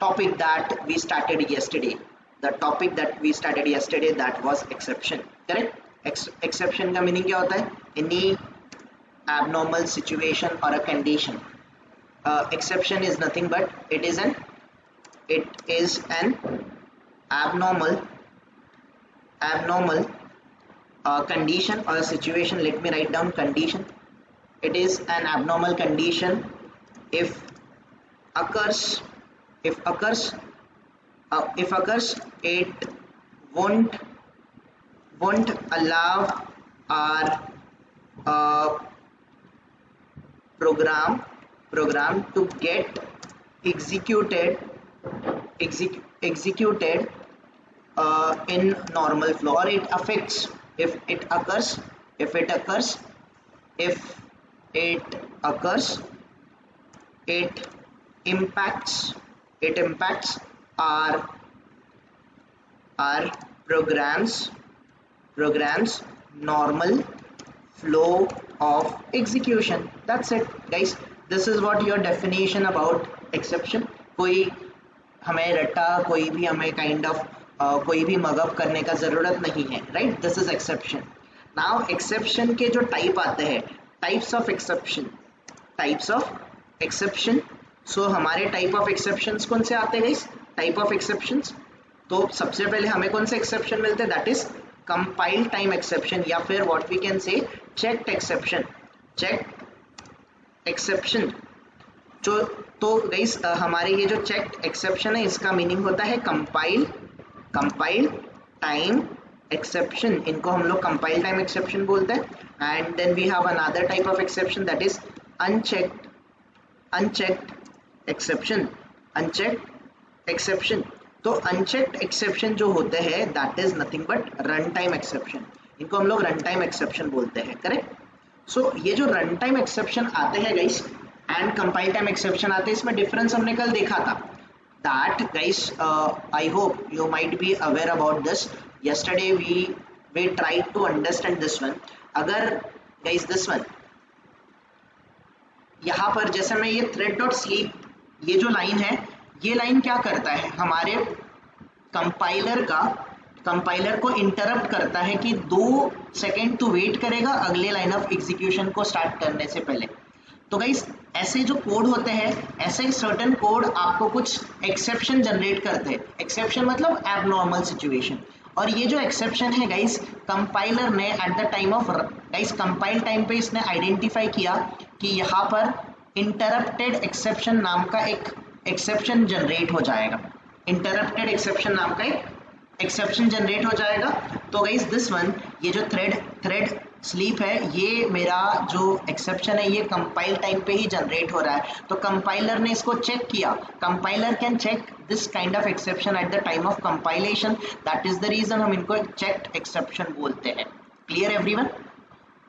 topic that we started yesterday. The topic that we started yesterday, that was exception. Correct? Exception का meaning क्या होता है? Any abnormal situation or a condition. Exception is nothing but it is an abnormal condition or a situation. Let me write down condition. It is an abnormal condition if occurs, it won't allow our program to get executed in normal flow, or it affects, if it occurs, it impacts our programs normal flow of execution. That's it, guys. This is what your definition about exception. कोई हमें रट्टा, कोई भी हमें kind of कोई भी mug up करने का जरूरत नहीं है, right? This is exception. Now exception के जो type आते हैं, types of exception. So हमारे type of exceptions कौन से आते हैं guys? Type of exceptions. तो सबसे पहले हमें कौन से exception मिलते हैं? That is compile time exception, या फिर what we can say checked exception. तो गाइस हमारे ये जो चेक्ड एक्सेप्शन है, इसका मीनिंग होता है कंपाइल टाइम एक्सेप्शन. इनको हम लोग कंपाइल टाइम एक्सेप्शन बोलते हैं. And then we have another type of exception, that is unchecked exception. तो अनचेक्ड एक्सेप्शन जो होते हैं, that is nothing but run time exception. इनको हम लोग रन टाइम एक्सेप्शन बोलते हैं. करेक्ट? सो ये जो रन टाइम एक्सेप्शन आते हैं guys and compile time exception आते हैं, इसमें डिफरेंस हमने कल देखा था. That guys I hope you might be aware about this. Yesterday we tried to understand this one. अगर गाइस दिस वन यहाँ पर जैसे मैं ये थ्रेड डॉट स्लीप, ये जो लाइन है, ये लाइन क्या करता है, हमारे कंपाइलर को इंटरप्ट करता है कि 2 सेकेंड तो वेट करेगा अगले लाइन ऑफ एग्जीक्यूशन को स्टार्ट करने से पहले. तो गाइस ऐसे जो कोड होते हैं, ऐसे सर्टेन कोड आपको कुछ एक्सेप्शन जनरेट करते हैं. एक्सेप्शन मतलब एबनॉर्मल सिचुएशन. और ये जो एक्सेप्शन है गाइस, कंपाइलर ने eight the time of guys compile time पे इसने आइडेंटिफाई किया कि यहाँ पर इंटरप्टेड एक्सेप्शन नाम का एक एक्सेप्शन जनरेट हो जाएगा. इंटरप्टेड एक्सेप्शन नाम का एक एक्सेप्शन जनरेट हो जाएगा. तो गाइस दिस वन, ये जो थ्रेड स्लीप है, ये मेरा जो एक्सेप्शन है, ये कंपाइल टाइम पे ही जनरेट हो रहा है. तो कंपाइलर ने इसको चेक किया. Compiler can check this kind of exception at the time of compilation. That is the reason हम इनको चेक्ड एक्सेप्शन बोलते हैं. Clear everyone?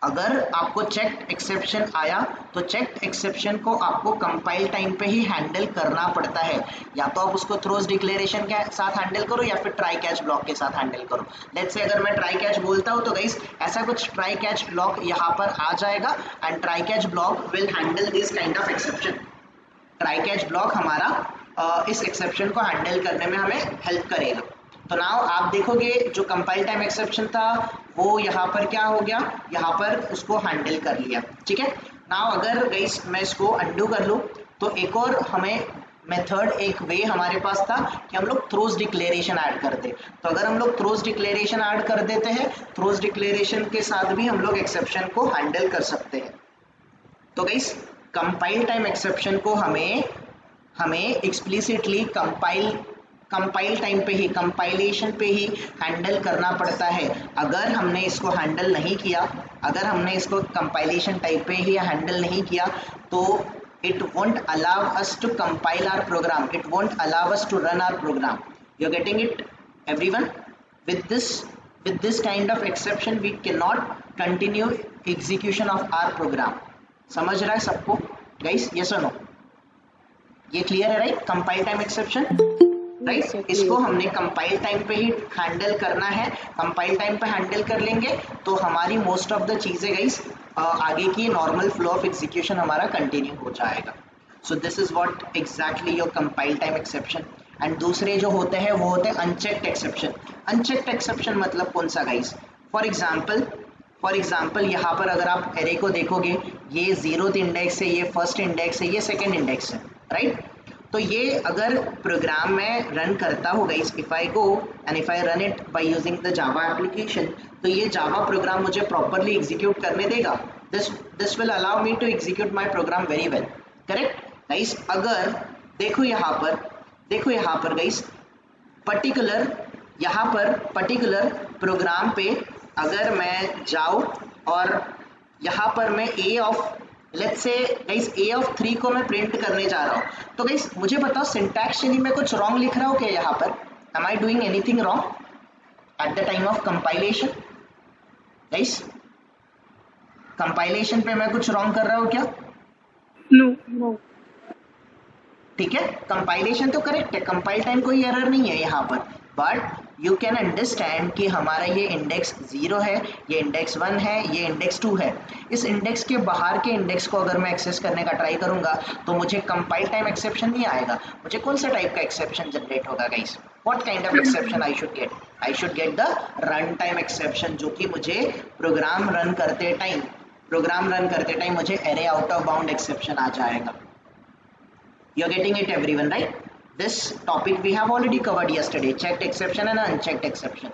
अगर आपको चेक्ड एक्सेप्शन आया तो चेक्ड एक्सेप्शन को आपको कंपाइल टाइम पे ही हैंडल करना पड़ता है. या तो आप उसको थ्रोज डिक्लेरेशन के साथ हैंडल करो या फिर ट्राई कैच ब्लॉक के साथ हैंडल करो. लेट्स से अगर मैं ट्राई कैच बोलता हूँ तो गाइस ऐसा कुछ ट्राई कैच ब्लॉक यहाँ पर आ जाएगा and try catch block will handle this kind of exception. Try catch block हमारा इस एक्सेप्शन को हैंडल करने में हमें हेल्प करेगा. तो नाउ आप देखोगे जो कंपाइल टाइम एक्सेप्शन था वो यहाँ पर क्या हो गया, यहाँ पर उसको हैंडल कर लिया. ठीक है. नाउ अगर गाइस मैं इसको अंडू कर लूँ तो एक और हमें मेथड, एक वे हमारे पास था कि हम लोग थ्रोज डिक्लेरेशन ऐड करते. तो अगर हम लोग थ्रोज डिक्लेरेशन ऐड कर देते हैं, थ्रोज डिक्लेरेशन के साथ भी हम लोग एक्सेप्शन को हैंडल कर सकते हैं. तो गाइस कंपाइल टाइम एक्सेप्शन को हमें एक्सप्लिसिटली कंपाइल टाइम पे ही, कंपाइलेशन पे ही हैंडल करना पड़ता है. अगर हमने इसको हैंडल नहीं किया, अगर हमने इसको कंपाइलेशन टाइप पे ही हैंडल नहीं किया तो it won't allow us to compile our program, it won't allow us to run our program. You're getting it everyone? With this kind of exception we cannot continue execution of our program. समझ रहा है सबको guys? yes or no? ये clear है right? Compile time exception right, इसको हमने compile time पे ही handle करना है. कंपाइल टाइम पे हैंडल कर लेंगे तो हमारी मोस्ट ऑफ द चीजें गाइस आगे की नॉर्मल फ्लो ऑफ एग्जीक्यूशन हमारा कंटिन्यू हो जाएगा. So this is what exactly your compile time exception. And दूसरे जो होते हैं वो होते हैं अनचेक्ड एक्सेप्शन। अनचेक्ड एक्सेप्शन मतलब कौन सा गाइस? फॉर एग्जाम्पल यहाँ पर अगर आप एरे को देखोगे, ये 0th इंडेक्स है, ये फर्स्ट इंडेक्स है, ये सेकेंड इंडेक्स है, राइट? तो ये अगर प्रोग्राम में रन करता हो guys, if I go and if I run it by using the Java application, तो ये जावा प्रोग्राम मुझे प्रॉपरली एग्जीक्यूट करने देगा। This will allow me to execute my program very well, correct guys? अगर देखो यहाँ पर गाइस, पर्टिकुलर प्रोग्राम पे अगर मैं जाऊँ और यहाँ पर मैं let's say guys a of 3 को मैं प्रिंट करने जा रहा हूँ, तो गाइस मुझे बताओ सिंटैक्चुअली मैं कुछ रॉन्ग लिख रहा हूँ क्या यहाँ पर? Am I doing anything wrong at the time of compilation? Guys compilation पे मैं कुछ रॉन्ग कर रहा हूँ क्या? नो। ठीक है, कंपाइलेशन तो करेक्ट है, कंपाइल टाइम कोई एरर नहीं है यहाँ पर, बट यू कैन अंडरस्टैंड कि हमारा ये इंडेक्स 0 है, ये इंडेक्स 1 है, ये इंडेक्स 2 है। इस इंडेक्स के बाहर के इंडेक्स को अगर मैं एक्सेस करने का ट्राई करूंगा तो मुझे कंपाइल टाइम एक्सेप्शन नहीं आएगा। मुझे कौन सा टाइप का एक्सेप्शन जनरेट होगा guys? What kind of exception I should get? I should get the run time exception, जो कि मुझे प्रोग्राम रन करते टाइम मुझे array out of bound exception आ जाएगा। You are getting it everyone, right? This topic we have already covered yesterday, checked exception and unchecked exception.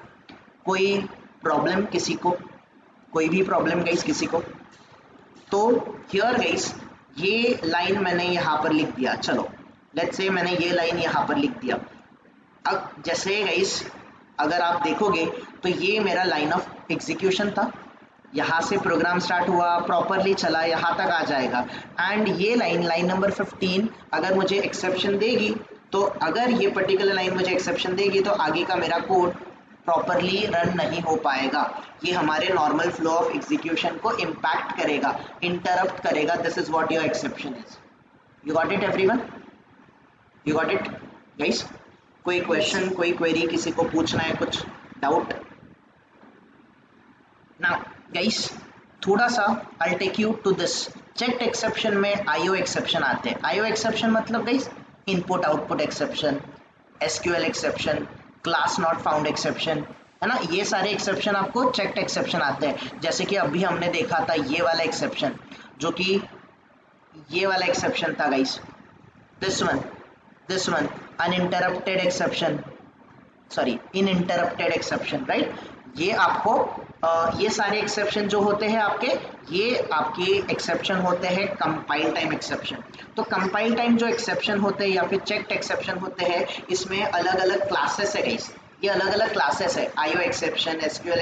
कोई problem किसी को? कोई भी प्रॉब्लम गाइस किसी को? तो हियर गाइस ये लाइन मैंने यहाँ पर लिख दिया, चलो लेट्स से मैंने ये लाइन यहाँ पर लिख दिया। अब जैसे गाइस अगर आप देखोगे तो ये मेरा लाइन ऑफ एग्जीक्यूशन था, यहाँ से प्रोग्राम स्टार्ट हुआ, प्रॉपरली चला, यहाँ तक आ जाएगा। एंड ये लाइन नंबर 15 अगर मुझे एक्सेप्शन देगी, तो अगर ये पर्टिकुलर लाइन मुझे एक्सेप्शन देगी तो आगे का मेरा कोड प्रॉपरली रन नहीं हो पाएगा। ये हमारे नॉर्मल फ्लो ऑफ एग्जीक्यूशन को इम्पैक्ट करेगा, इंटरप्ट करेगा। This is what your exception is. You got it everyone? You got it guys? कोई क्वेश्चन, कोई क्वेरी किसी को पूछना है, कुछ डाउट? नाउ गाइस थोड़ा सा I'll take you to this checked exception में IO exception आते हैं। IO exception मतलब guys input output exception, SQL exception, class not found exception, है ना? ये सारे एक्सेप्शन आपको चेक्ड एक्सेप्शन आते हैं। जैसे कि अभी हमने देखा था ये वाला एक्सेप्शन, जो कि ये वाला एक्सेप्शन था guys, this one uninterrupted exception, sorry interrupted exception, right? ये आपको ये सारे एक्सेप्शन जो होते हैं ये आपके एक्सेप्शन होते हैं कंपाइल टाइम एक्सेप्शन। तो कंपाइल टाइम जो एक्सेप्शन होते हैं या फिर चेक्ड एक्सेप्शन होते हैं, इसमें अलग अलग क्लासेस है गाइस। ये अलग अलग क्लासेस है, IO exception, SQL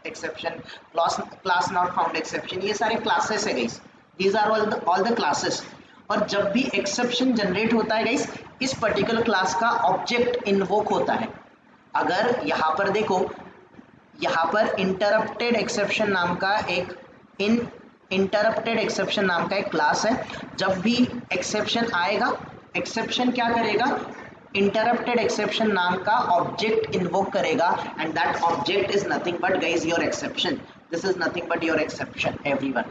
exception, class not found exception, ये सारे क्लासेस है guys. These are all the classes. और जब भी एक्सेप्शन जनरेट होता है गाइस, इस पर्टिकुलर क्लास का ऑब्जेक्ट इन्वोक होता है। अगर यहाँ पर देखो, यहाँ पर इंटरप्टेड एक्सेप्शन नाम का एक क्लास है। जब भी एक्सेप्शन आएगा, एक्सेप्शन क्या करेगा? इंटरप्टेड एक्सेप्शन नाम का ऑब्जेक्ट इन्वोक करेगा, and that object is nothing but guys your exception. This is nothing but your exception everyone,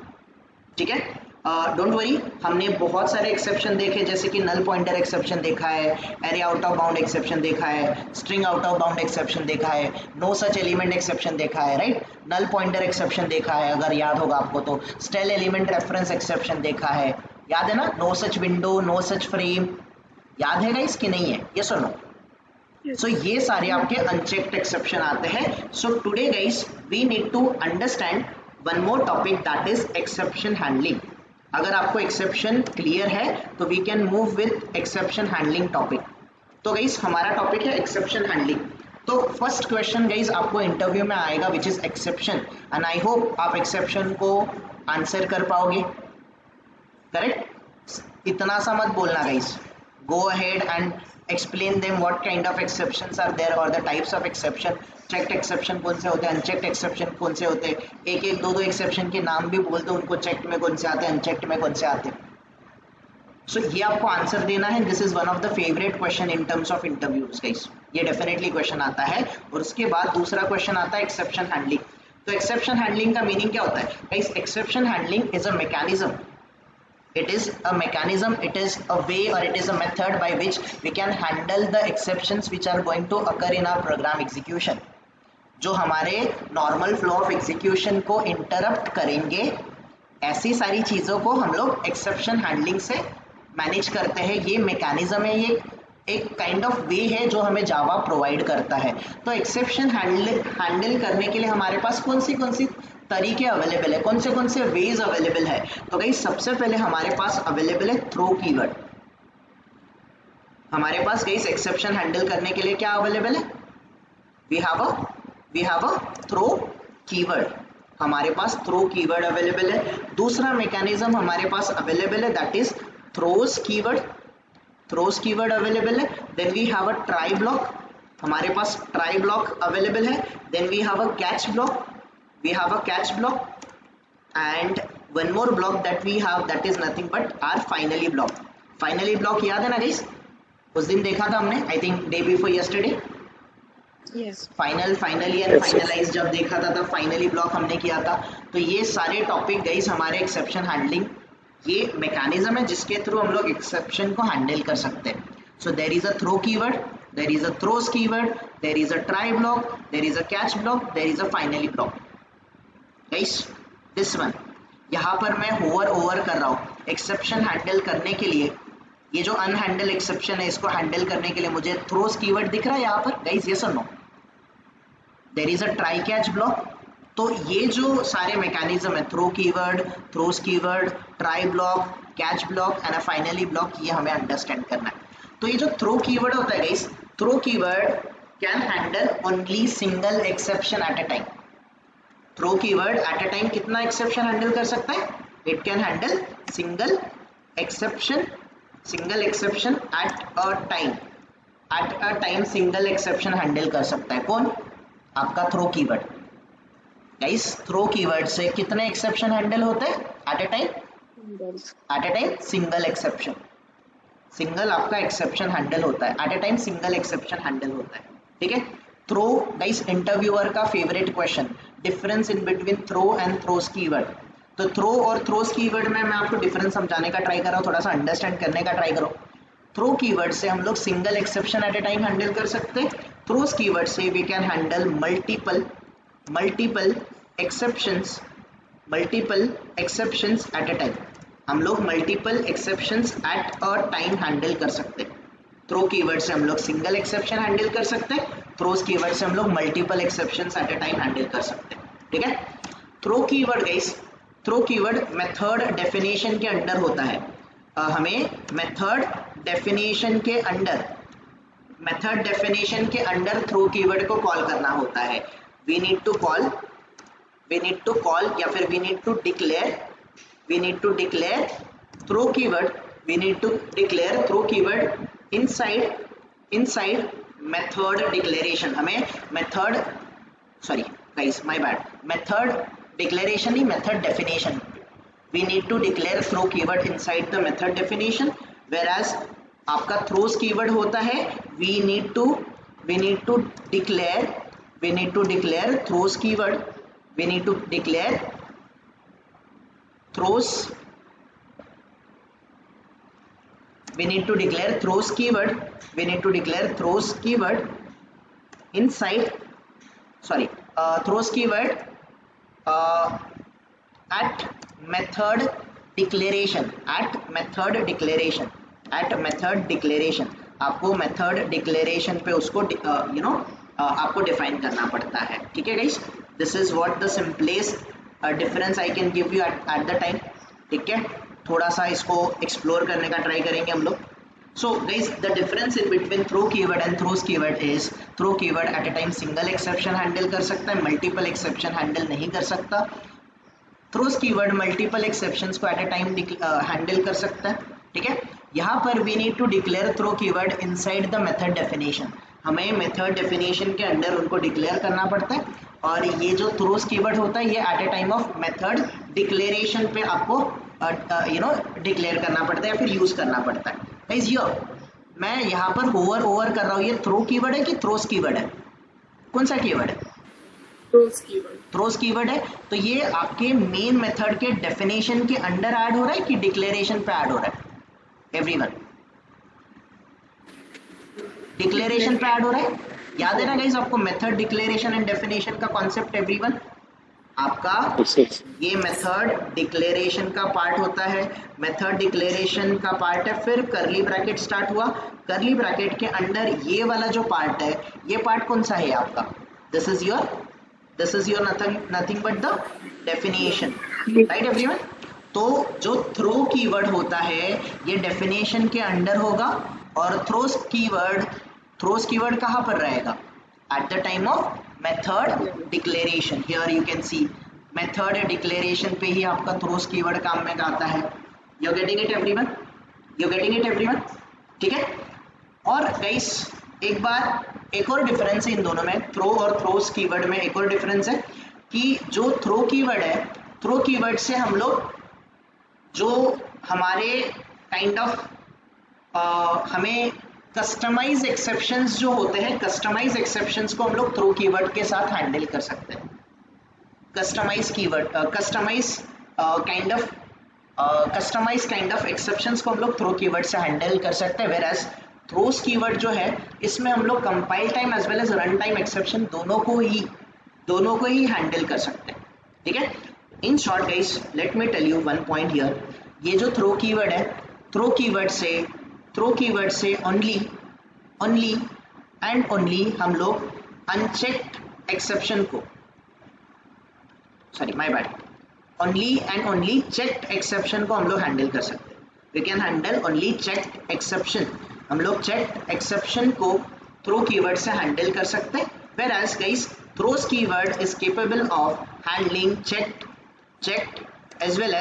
ठीक है? डोंट वरी, हमने बहुत सारे एक्सेप्शन देखे, जैसे कि नल पॉइंटर एक्सेप्शन देखा है, array out of bound exception देखा है, string out of bound exception देखा है, नो सच एलिमेंट एक्सेप्शन देखा है, राइट? नल पॉइंटर एक्सेप्शन देखा है, अगर याद होगा आपको तो। स्टेल एलिमेंट रेफरेंस एक्सेप्शन देखा है, याद है ना? No such window, no such frame, याद है गाइस कि नहीं है? ये सुनो। सो ये सारे आपके अनचेक्ड एक्सेप्शन आते हैं। So today guys we need to understand one more topic, that is exception handling. अगर आपको एक्सेप्शन क्लियर है तो we can move with exception handling topic. तो गाइस हमारा टॉपिक है एक्सेप्शन हैंडलिंग। तो फर्स्ट क्वेश्चन गाइस आपको इंटरव्यू में आएगा, which is exception, and I hope आप एक्सेप्शन को आंसर कर पाओगे, करेक्ट? इतना सा मत बोलना guys, go ahead and explain them what kind of exceptions are there or the types of exception, checked exception कौन से होते हैं, unchecked exception कौन से होते हैं, एक एक दो exception के नाम भी बोल दो, उनको checked में कौन से आते हैं, unchecked में कौन से आते हैं। So ये आपको आंसर देना है। This is one of the favorite question in terms of interviews guys, ये definitely question आता है। और उसके बाद दूसरा question आता है exception handling। तो exception handling का मीनिंग क्या होता है guys? exception handling is a mechanism It is a mechanism, it is a way, or it is a method by which we can handle the exceptions which are going to occur in our program execution, जो हमारे normal flow of execution को interrupt करेंगे। ऐसी सारी चीज़ों को हम लोग एक्सेप्शन हैंडलिंग से मैनेज करते हैं। ये मैकेनिज्म है, ये एक काइंड ऑफ वे है जो हमें जावा प्रोवाइड करता है। तो एक्सेप्शन हैंडल करने के लिए हमारे पास कौन सी तरीके अवेलेबल है, कौन से वेज अवेलेबल है। तो गाइस सबसे पहले हमारे पास अवेलेबल है थ्रो कीवर्ड। हमारे पास गाइस एक्सेप्शन हैंडल करने के लिए क्या अवेलेबल है, we have a throw keyword. हमारे पास थ्रो कीवर्ड अवेलेबल है। दूसरा मैकेनिज्म हमारे पास अवेलेबल है, that is throws keyword available है। Then we have a try block, हमारे पास ट्राई ब्लॉक अवेलेबल है। Then we have a catch block, and one more block that we have, that is nothing but our finally block. याद है ना guys, उस दिन देखा था हमने, I think day before yesterday, finally and finalize जब देखा था तब फाइनली ब्लॉक हमने किया था। तो ये सारे टॉपिक गाइस हमारे एक्सेप्शन हैंडलिंग, ये मैकेनिज्म है जिसके थ्रू हम लोग एक्सेप्शन को हैंडल कर सकते हैं। So there is a throw keyword, there is a throws keyword, there is a try block, there is a catch block, there is a finally block. Guys this one, यहाँ पर मैं over कर रहा हूँ। Exception handle करने के लिए, ये जो अनहैंडल एक्सेप्शन है इसको हैंडल करने के लिए मुझे थ्रोस कीवर्ड दिख रहा है यहाँ पर गाइस, यस और no? There is a try catch block. तो ये जो सारे मैकेनिज्म है, throw keyword, throws keyword, try block, catch block and finally block, ये हमें अंडरस्टैंड करना है। तो ये जो थ्रो कीवर्ड होता है guys, throw keyword can handle only single exception at a time. Throw keyword at a time कितना एक्सेप्शन हैंडल कर सकता है? It can handle single exception at a time single exception handle कर सकता है। कौन? आपका throw keyword. Guys throw keyword से कितने एक्सेप्शन हैंडल होते हैं at a time? Single exception, single आपका एक्सेप्शन हैंडल होता है at a time, single exception handle होता है। ठीक है। थ्रो गाइस इंटरव्यूअर का favourite question, difference in between throw and throws keyword. तो थ्रो और थ्रोस कीवर्ड में मैं आपको डिफरेंस समझाने का ट्राई कर रहा हूँ, थोड़ा सा अंडरस्टैंड करने का ट्राई करो। थ्रो कीवर्ड से हम लोग single exception at a time handle कर सकते हैं। थ्रोस कीवर्ड से we can handle multiple exceptions at a time. हम लोग multiple exceptions at a time handle कर सकते हैं। थ्रो कीवर्ड से हम लोग सिंगल एक्सेप्शन हैंडल कर सकते हैं, थ्रोस कीवर्ड से हम लोग multiple exceptions at a time handle कर सकते हैं। ठीक है। Throw keyword guys, throw keyword method definition के अंडर होता है। हमें मेथड डेफिनेशन के अंडर थ्रो कीवर्ड को कॉल करना होता है। वी नीड टू कॉल या फिर we need to declare throw keyword inside method declaration. हमें मेथड डिक्लेरेशन नहीं, method definition. We need to declare throw keyword inside the method definition, whereas आपका throws keyword होता है we need to declare throws keyword, we need to declare throws keyword inside throws keyword at method declaration आपको method declaration पे उसको आपको define करना पड़ता है। ठीक है guys, this is what the simplest difference I can give you eight the time. ठीक है, थोड़ा सा इसको एक्सप्लोर करने का ट्राई करेंगे हम लोग। So guys the difference in between throw keyword and throws keyword is, throw keyword at a time single exception handle कर सकता है, मल्टीपल एक्सेप्शन हैंडल नहीं कर सकता। थ्रोस कीवर्ड मल्टीपल एक्सेप्शंस को एट अ टाइम हैंडल कर सकता है। ठीक है, यहाँ पर we need to declare throw keyword inside the method definition. हमें मेथड डेफिनेशन के अंदर उनको डिक्लेयर करना पड़ता है, और ये जो थ्रोस कीवर्ड होता है ये eight a time of method declaration पे आपको डिक्लेयर करना पड़ता है या फिर यूज करना पड़ता है। गाइस मैं यहाँ पर ओवर कर रहा हूँ, ये थ्रो कीवर्ड है कि थ्रोस कीवर्ड है? कौन सा कीवर्ड है? throws keyword. थ्रोस कीवर्ड है, तो ये आपके मेन मेथड के डेफिनेशन के अंडर ऐड हो रहा है कि डिक्लेरेशन पे ऐड हो रहा है? एवरीवन, डिक्लेरेशन पे ऐड हो रहा है। याद है ना गाइस आपको मेथड, डिक्लेरेशन एंड डेफिनेशन का कॉन्सेप्ट? एवरीवन, आपका ये मेथड डिक्लेरेशन का पार्ट होता है, मेथड डिक्लेरेशन का पार्ट है, फिर करली ब्रैकेट स्टार्ट हुआ, करली ब्रैकेट के अंडर ये वाला जो पार्ट है, ये पार्ट कौन सा है आपका? This is your nothing but the definition, right everyone. तो जो थ्रो कीवर्ड होता है ये डेफिनेशन के अंडर होगा, और थ्रोस कीवर्ड कहाँ पर रहेगा? Eight the time of method declaration. Here you can C method declaration पे ही आपका थ्रोस कीवर्ड काम में आता है। You getting it everyone? ठीक है। और गाइस एक और डिफरेंस है इन दोनों में, थ्रो और थ्रोस कीवर्ड में एक और डिफरेंस है कि जो थ्रो कीवर्ड है, थ्रो कीवर्ड से हम लोग जो हमारे काइंड ऑफ हमें कस्टमाइज एक्सेप्शंस जो होते हैं, कस्टमाइज एक्सेप्शंस को हम लोग थ्रो कीवर्ड के साथ हैंडल कर सकते हैं। कस्टमाइज काइंड ऑफ एक्सेप्शंस को हम लोग थ्रो कीवर्ड से हैंडल कर सकते हैं, वेयरएज थ्रोस कीवर्ड जो है इसमें हम लोग compile time as well as run time exception दोनों को ही हैंडल कर सकते हैं। ठीक है। In short guys let me tell you one point here, ये जो थ्रो कीवर्ड है, थ्रो कीवर्ड से ओनली एंड ओनली हम लोग अनचेक्ड एक्सेप्शन को, sorry my bad, only and only checked exception को हम लोग हैंडल कर सकते हैं। We can handle only checked exception, हम लोग चेक्ड एक्सेप्शन को थ्रो कीवर्ड से हैंडल कर सकते हैं, whereas guys throws keyword is capable of handling checked as well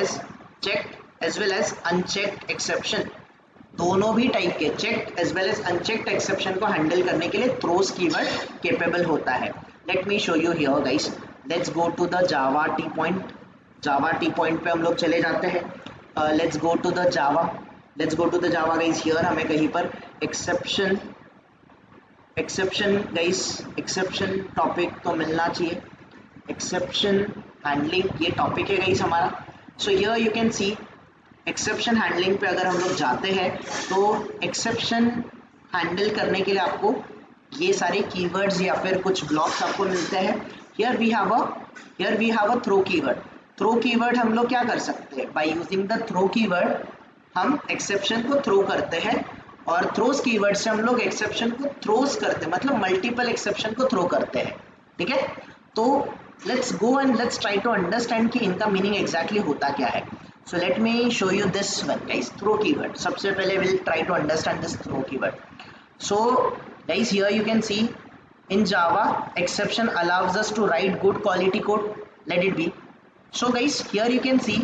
as unchecked exception, दोनों भी टाइप के checked as well as unchecked exception को हैंडल करने के लिए थ्रोस कीवर्ड केपेबल होता है। Let me show you here guys, let's go to the Java T point पे हम लोग चले जाते हैं। Let's go to the Java guys. Here हमें कहीं पर एक्सेप्शन टॉपिक तो मिलना चाहिए, एक्सेप्शन हैंडलिंग ये टॉपिक है गाइस हमारा। So here you can see exception handling पे अगर हम लोग जाते हैं तो एक्सेप्शन हैंडल करने के लिए आपको ये सारे कीवर्ड्स या फिर कुछ ब्लॉक्स आपको मिलते हैं। Here we have a throw keyword हम लोग क्या कर सकते हैं? By using the throw keyword हम एक्सेप्शन को थ्रो करते हैं, और थ्रोस कीवर्ड से हम लोग एक्सेप्शन को थ्रोस करते हैं, मतलब मल्टीपल एक्सेप्शन को थ्रो करते हैं। ठीक है। तो let's go and let's try to understand कि इनका मीनिंग एग्जैक्टली होता क्या है। So let me show you this one guys, throw keyword। सबसे पहले we'll try to understand this throw keyword। So guys here you can see in Java exception allows us to write good quality code, let it be। So guys here you can see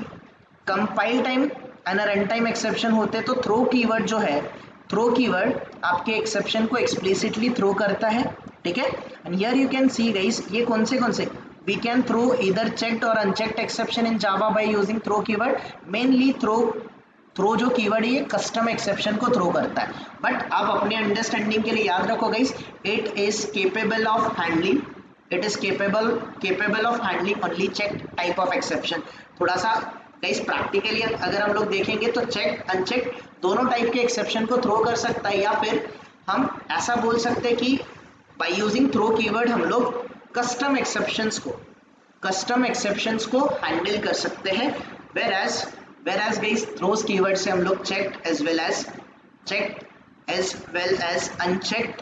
compile time and run time exception होते तो throw keyword जो है, throw keyword आपके exception को explicitly throw करता है। ठीक है। And here you can see guys ये कौन से we can throw either checked or unchecked exception in Java by using throw keyword। mainly throw जो कीवर्ड है ये कस्टम एक्सेप्शन को थ्रो करता है, बट आप अपने अंडरस्टैंडिंग के लिए याद रखो guys, it is capable of handling only checked type of exception. थोड़ा सा गाइस प्रैक्टिकली अगर हम लोग देखेंगे तो चेक अनचेक दोनों टाइप के एक्सेप्शन को थ्रो कर सकता है, या फिर हम ऐसा बोल सकते हैं कि बाय यूजिंग थ्रो कीवर्ड हम लोग कस्टम एक्सेप्शंस को हैंडल कर सकते हैं। whereas गाइस थ्रोस कीवर्ड से हम लोग checked as well as unchecked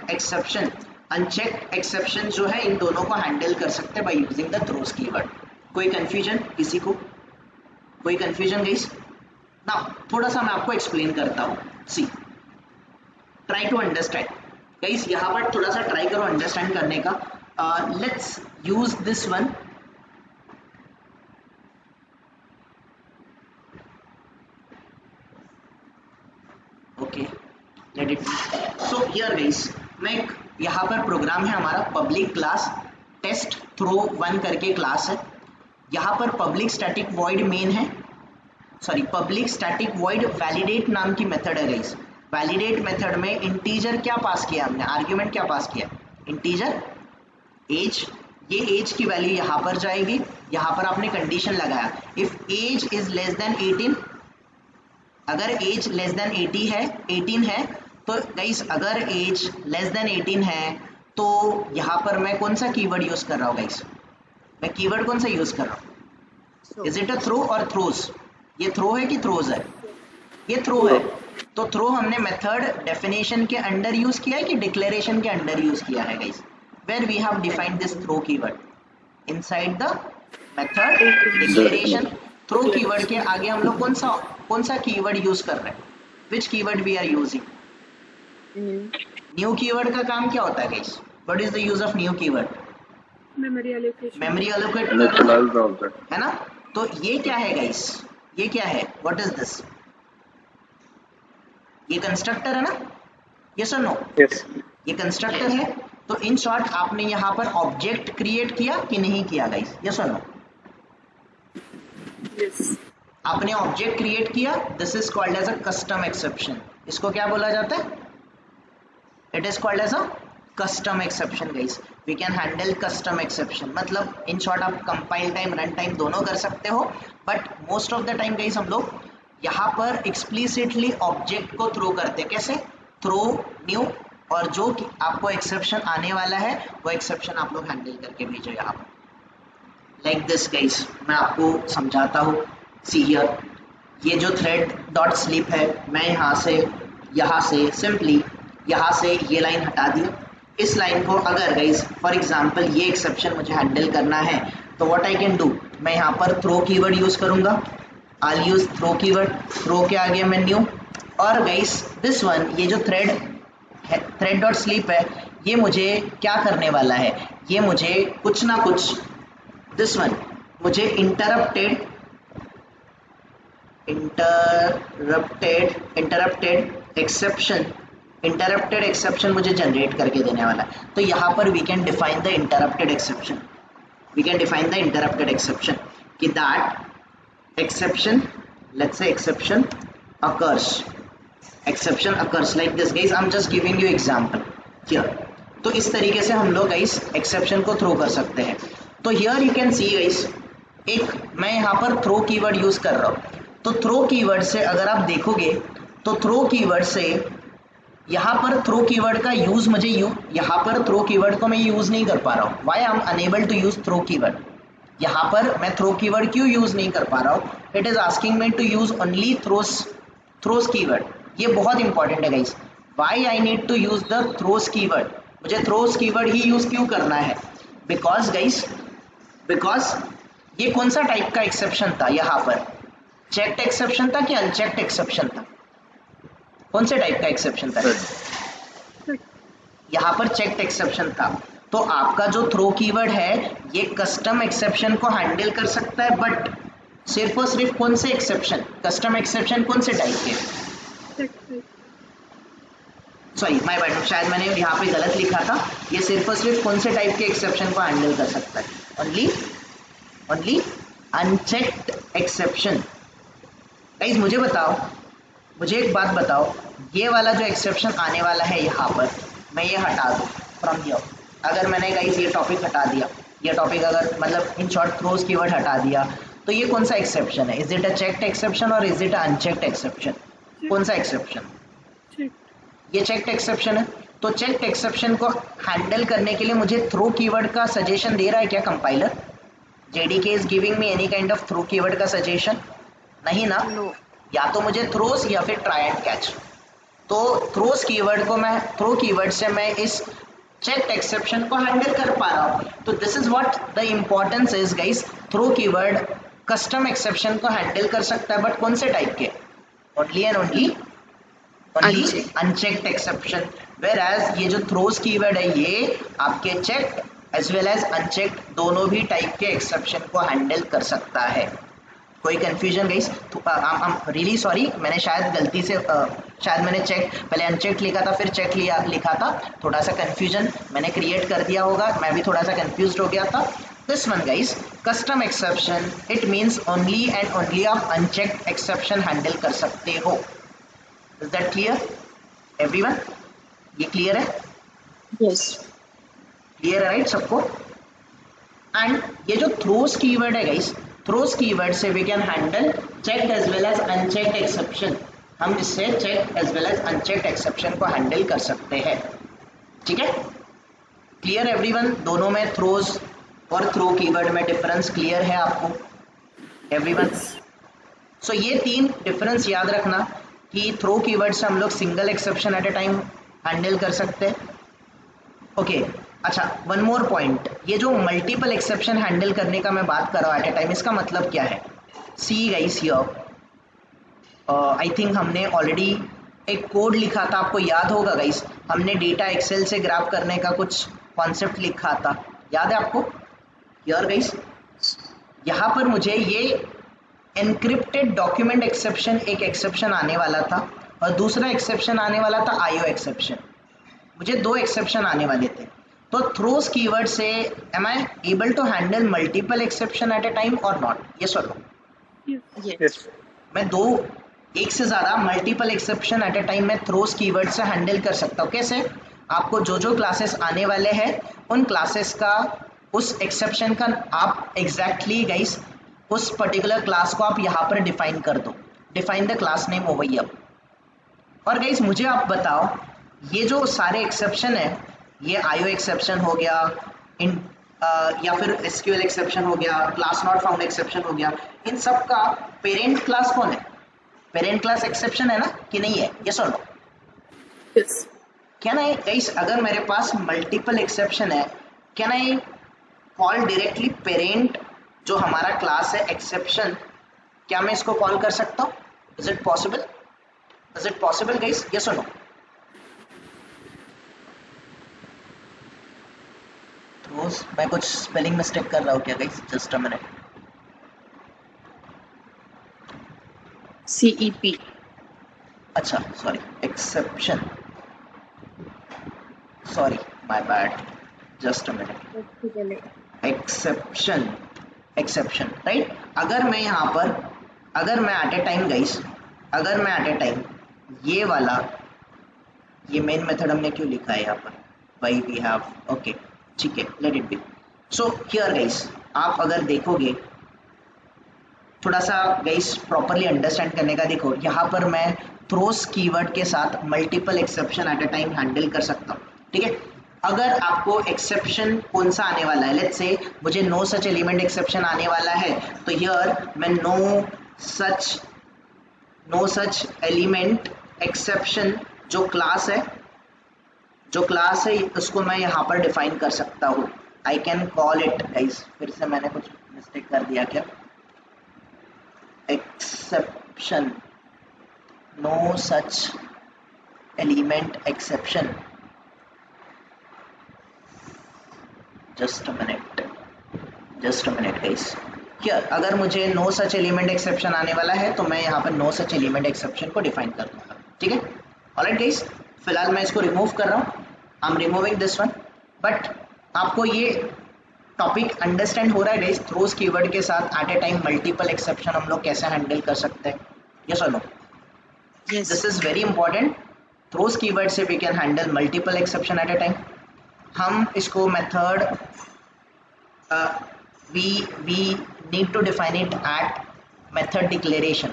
exception जो है इन दोनों को हैंडल कर सकते हैं by using the throws keyword. कोई कंफ्यूजन किसी को? कोई कंफ्यूजन गाइस? नाउ थोड़ा सा मैं आपको एक्सप्लेन करता हूँ। सी ट्राई टू अंडरस्टैंड गाइस, यहाँ पर थोड़ा सा ट्राई करो अंडरस्टैंड करने का। let's use this one। okay let it be। so here guys मैं यहाँ पर प्रोग्राम है हमारा पब्लिक क्लास टेस्ट थ्रो 1 करके क्लास है। यहाँ पर पब्लिक स्टैटिक वॉइड मेन है, sorry public static void validate नाम की मेथड है गाइस। वैलिडेट मेथड में इंटीजर क्या पास किया हमने, आर्ग्यूमेंट क्या पास किया? इंटीजर एज ये एज की वैल्यू यहाँ पर जाएगी, यहाँ पर आपने कंडीशन लगाया if age is less than 18, अगर एज लेस देन 18 है तो गाइस अगर एज लेस देन 18 है तो यहाँ पर मैं कौन सा कीवर्ड यूज कर रहा हूँ गाइस, मैं कीवर्ड कौन सा यूज कर रहा हूँ, इज इट अ थ्रो और थ्रोज, ये थ्रो है कि थ्रोज है, ये थ्रो है। तो थ्रो हमने मेथड डेफिनेशन के अंडर यूज किया है कि डिक्लेरेशन के अंडर यूज किया है guys, where we have defined this throw keyword inside the method declaration. Throw keyword के आगे हम लोग कौन सा कीवर्ड यूज कर रहे हैं, which keyword we are using, new keyword का काम क्या होता है guys, what is the use of new keyword, memory allocation, memory allocate करना है ना। तो ये क्या है गाइस, ये क्या है, व्हाट इज दिस, ये कंस्ट्रक्टर है ना, यस और नो, ये कंस्ट्रक्टर है। तो इन शॉर्ट आपने यहाँ पर ऑब्जेक्ट क्रिएट किया कि नहीं किया गाइस, यस और नो, आपने ऑब्जेक्ट क्रिएट किया, this is called as a custom exception, इसको क्या बोला जाता है, it is called as a custom exception guys, we can handle custom exception, मतलब इन शॉर्ट आप कंपाइल टाइम रन टाइम दोनों कर सकते हो, but most of the time guys हम लोग यहाँ पर एक्सप्लिसिटली ऑब्जेक्ट को थ्रो करते हैं, कैसे, थ्रो न्यू, और जो आपको एक्सेप्शन आने वाला है वो एक्सेप्शन आप लोग हैंडल करके भेजो यहाँ पर लाइक दिस गाइस। मैं आपको समझाता हूँ, सी हियर, ये जो थ्रेड डॉट स्लीप है, मैं यहाँ से सिंपली यहाँ से ये लाइन हटा दी, इस लाइन को अगर गाइस फॉर एग्जांपल ये एक्सेप्शन मुझे हैंडल करना है तो व्हाट आई कैन डू, मैं यहाँ पर थ्रो कीवर्ड यूज करूंगा, I will use throw keyword, throw के आगे मैं न्यू, और गाइस दिस वन, ये जो थ्रेड डॉट स्लीप है, ये मुझे क्या करने वाला है, ये मुझे कुछ ना कुछ, दिस वन मुझे इंटरप्टेड एक्सेप्शन मुझे जनरेट करके देने वाला है। तो यहाँ पर we can define the interrupted exception, कि that exception, let's say exception occurs like this guys, I'm just giving you example here। तो इस तरीके से हम लोग गाइस एक्सेप्शन को थ्रो कर सकते हैं। तो here you can see guys, एक मैं यहाँ पर थ्रो कीवर्ड यूज कर रहा हूँ, तो थ्रो कीवर्ड से अगर आप देखोगे तो थ्रो कीवर्ड से यहाँ पर थ्रो कीवर्ड का यूज मुझे यहाँ पर थ्रो कीवर्ड को मैं यूज नहीं कर पा रहा हूँ, why I am unable to use throw keyword, यहाँ पर मैं थ्रो कीवर्ड क्यों यूज नहीं कर पा रहा हूँ, it is asking me to use only throws keyword, ये बहुत इंपॉर्टेंट है guys, why I need to use the throws keyword, मुझे थ्रोस कीवर्ड ही यूज क्यों करना है, बिकॉज गाइस, बिकॉज ये कौन सा टाइप का एक्सेप्शन था, यहाँ पर चेक्ड एक्सेप्शन था कि अनचेक्ड एक्सेप्शन था, कौन से टाइप का एक्सेप्शन था, यहाँ पर चेक्ड एक्सेप्शन था। तो आपका जो थ्रो कीवर्ड है ये कस्टम एक्सेप्शन को हैंडल कर सकता है, बट सिर्फ और सिर्फ कौन से एक्सेप्शन, कस्टम एक्सेप्शन कौन से टाइप के, सॉरी माय बैड, शायद मैंने यहाँ पे गलत लिखा था, ये सिर्फ और सिर्फ कौन से टाइप के एक्सेप्शन को हैंडल कर सकता है, ओनली अनचेक्ड एक्सेप्शन। गाइस मुझे बताओ, मुझे एक बात बताओ, ये वाला जो एक्सेप्शन आने वाला है यहाँ पर, मैं ये हटा दूँ फ्रॉम हियर, अगर मैंने गाइस ये टॉपिक हटा दिया, ये टॉपिक अगर मतलब इन शॉर्ट थ्रोस कीवर्ड हटा दिया, तो ये कौन सा एक्सेप्शन है, is it a checked exception और is it a unchecked exception, कौन सा एक्सेप्शन, ये चेक्ड एक्सेप्शन है। तो चेक्ड एक्सेप्शन को हैंडल करने के लिए मुझे थ्रो कीवर्ड का सजेशन दे रहा है क्या compiler, JDK is giving me any kind of throw keyword का सजेशन, नहीं ना, या तो मुझे थ्रोस या फिर ट्राई एंड कैच। तो थ्रोस कीवर्ड को मैं, थ्रो कीवर्ड से मैं इस चेक्ड एक्सेप्शन को हैंडल कर पा रहा हूँ। तो this is what the importance is guys, throw keyword custom exception को हैंडल कर सकता है, बट कौन से टाइप के, only and only unchecked exception, whereas ये जो थ्रोस कीवर्ड है ये आपके checked as well as unchecked दोनों भी टाइप के एक्सेप्शन को हैंडल कर सकता है। कोई confusion guys, I am really sorry, मैंने शायद गलती से शायद मैंने चेक पहले अनचेक लिखा था फिर चेक लिखा था, थोड़ा सा कंफ्यूजन मैंने क्रिएट कर दिया होगा, मैं भी थोड़ा सा कंफ्यूज्ड हो गया था। This one guys, custom exception, it means only and only आप अनचेक्ड एक्सेप्शन हैंडल कर सकते हो। इज दैट क्लियर एवरीवन, ये क्लियर है? यस, क्लियर है राइट सबको? एंड ये जो थ्रोस कीवर्ड है गाइस, थ्रोस कीवर्ड से we can handle checked as well as unchecked exception. हम इससे checked as well as unchecked exception को हैंडल कर सकते हैं। ठीक है, क्लियर एवरीवन? दोनों में थ्रोज और थ्रो कीवर्ड में डिफरेंस क्लियर है आपको एवरीवन? सो ये तीन डिफरेंस याद रखना कि थ्रो कीवर्ड से हम लोग single exception at a time handle कर सकते हैं। ओके अच्छा, वन मोर पॉइंट, ये जो मल्टीपल एक्सेप्शन हैंडल करने का मैं बात कर रहा हूँ एट ए टाइम, इसका मतलब क्या है? See guys here, I think हमने ऑलरेडी एक कोड लिखा था, आपको याद होगा गाइस, हमने डेटा एक्सेल से ग्राफ करने का कुछ कॉन्सेप्ट लिखा था, याद है आपको? हियर गाइस, यहाँ पर मुझे ये एनक्रिप्टेड डॉक्यूमेंट एक्सेप्शन एक एक्सेप्शन आने वाला था और दूसरा एक्सेप्शन आने वाला था आईओ एक्सेप्शन। मुझे दो एक्सेप्शन आने वाले थे। तो थ्रोस कीवर्ड से am I able to handle multiple exception at a time और नॉट? यस और नो? Yes. मैं दो, एक से ज़्यादा multiple exception at a time मैं थ्रोस कीवर्ड से हैंडल कर सकता हूँ। कैसे? आपको जो जो क्लासेस आने वाले हैं उन क्लासेस का, उस एक्सेप्शन का आप एग्जैक्टली गाइस उस पर्टिकुलर क्लास को आप यहाँ पर डिफाइन कर दो, define the class name over here. और गाइस मुझे आप बताओ, ये जो सारे एक्सेप्शन है, ये आईओ एक्सेप्शन हो गया, इन या फिर एसक्यूएल एक्सेप्शन हो गया, क्लास नॉट फाउंड एक्सेप्शन हो गया, इन सब का पेरेंट क्लास कौन है? पेरेंट क्लास एक्सेप्शन है ना कि नहीं है? यस और no? Yes. Can I guys, अगर मेरे पास मल्टीपल एक्सेप्शन है, can I call directly parent जो हमारा क्लास है एक्सेप्शन, क्या मैं इसको कॉल कर सकता हूँ? Is it possible? Is it possible guys? Yes और नो? मैं कुछ स्पेलिंग मिस्टेक कर रहा हूँ क्या guys? Just a minute. CEP. अच्छा sorry, exception, sorry my bad, just a minute. Exception, exception right. अगर मैं यहाँ पर, अगर मैं एट ए टाइम गाइस, अगर मैं एट ए टाइम ये वाला, ये मेन मेथड हमने क्यों लिखा है यहाँ पर? वाई वी हैव, ओके ठीक है, let it be. So here guys, आप अगर देखोगे थोड़ा सा गाइस प्रॉपरली अंडरस्टैंड करने का, देखो यहाँ पर मैं थ्रोस कीवर्ड के साथ multiple exception at a time handle कर सकता हूँ। ठीक है, अगर आपको एक्सेप्शन कौन सा आने वाला है, लेट्स से मुझे नो सच एलिमेंट एक्सेप्शन आने वाला है, तो हियर मैं नो सच एलिमेंट एक्सेप्शन जो क्लास है, उसको मैं यहाँ पर डिफाइन कर सकता हूँ। I can call it guys, फिर से मैंने कुछ मिस्टेक कर दिया क्या? Exception, no such element exception, just a minute guys. क्या अगर मुझे नो सच एलिमेंट एक्सेप्शन आने वाला है तो मैं यहाँ पर नो सच एलिमेंट एक्सेप्शन को डिफाइन कर दूंगा। ठीक है, ऑलराइट गाइस, फिलहाल मैं इसको रिमूव कर रहा हूँ, I am removing this one. But आपको ये टॉपिक अंडरस्टैंड हो रहा है गाइस, थ्रोस कीवर्ड के साथ at a time multiple exception हम लोग कैसे हैंडल कर सकते हैं? यस और no? Yes. This is very important. Throws keyword से we can handle multiple exception at a time. हम इसको method we need to define it at method declaration,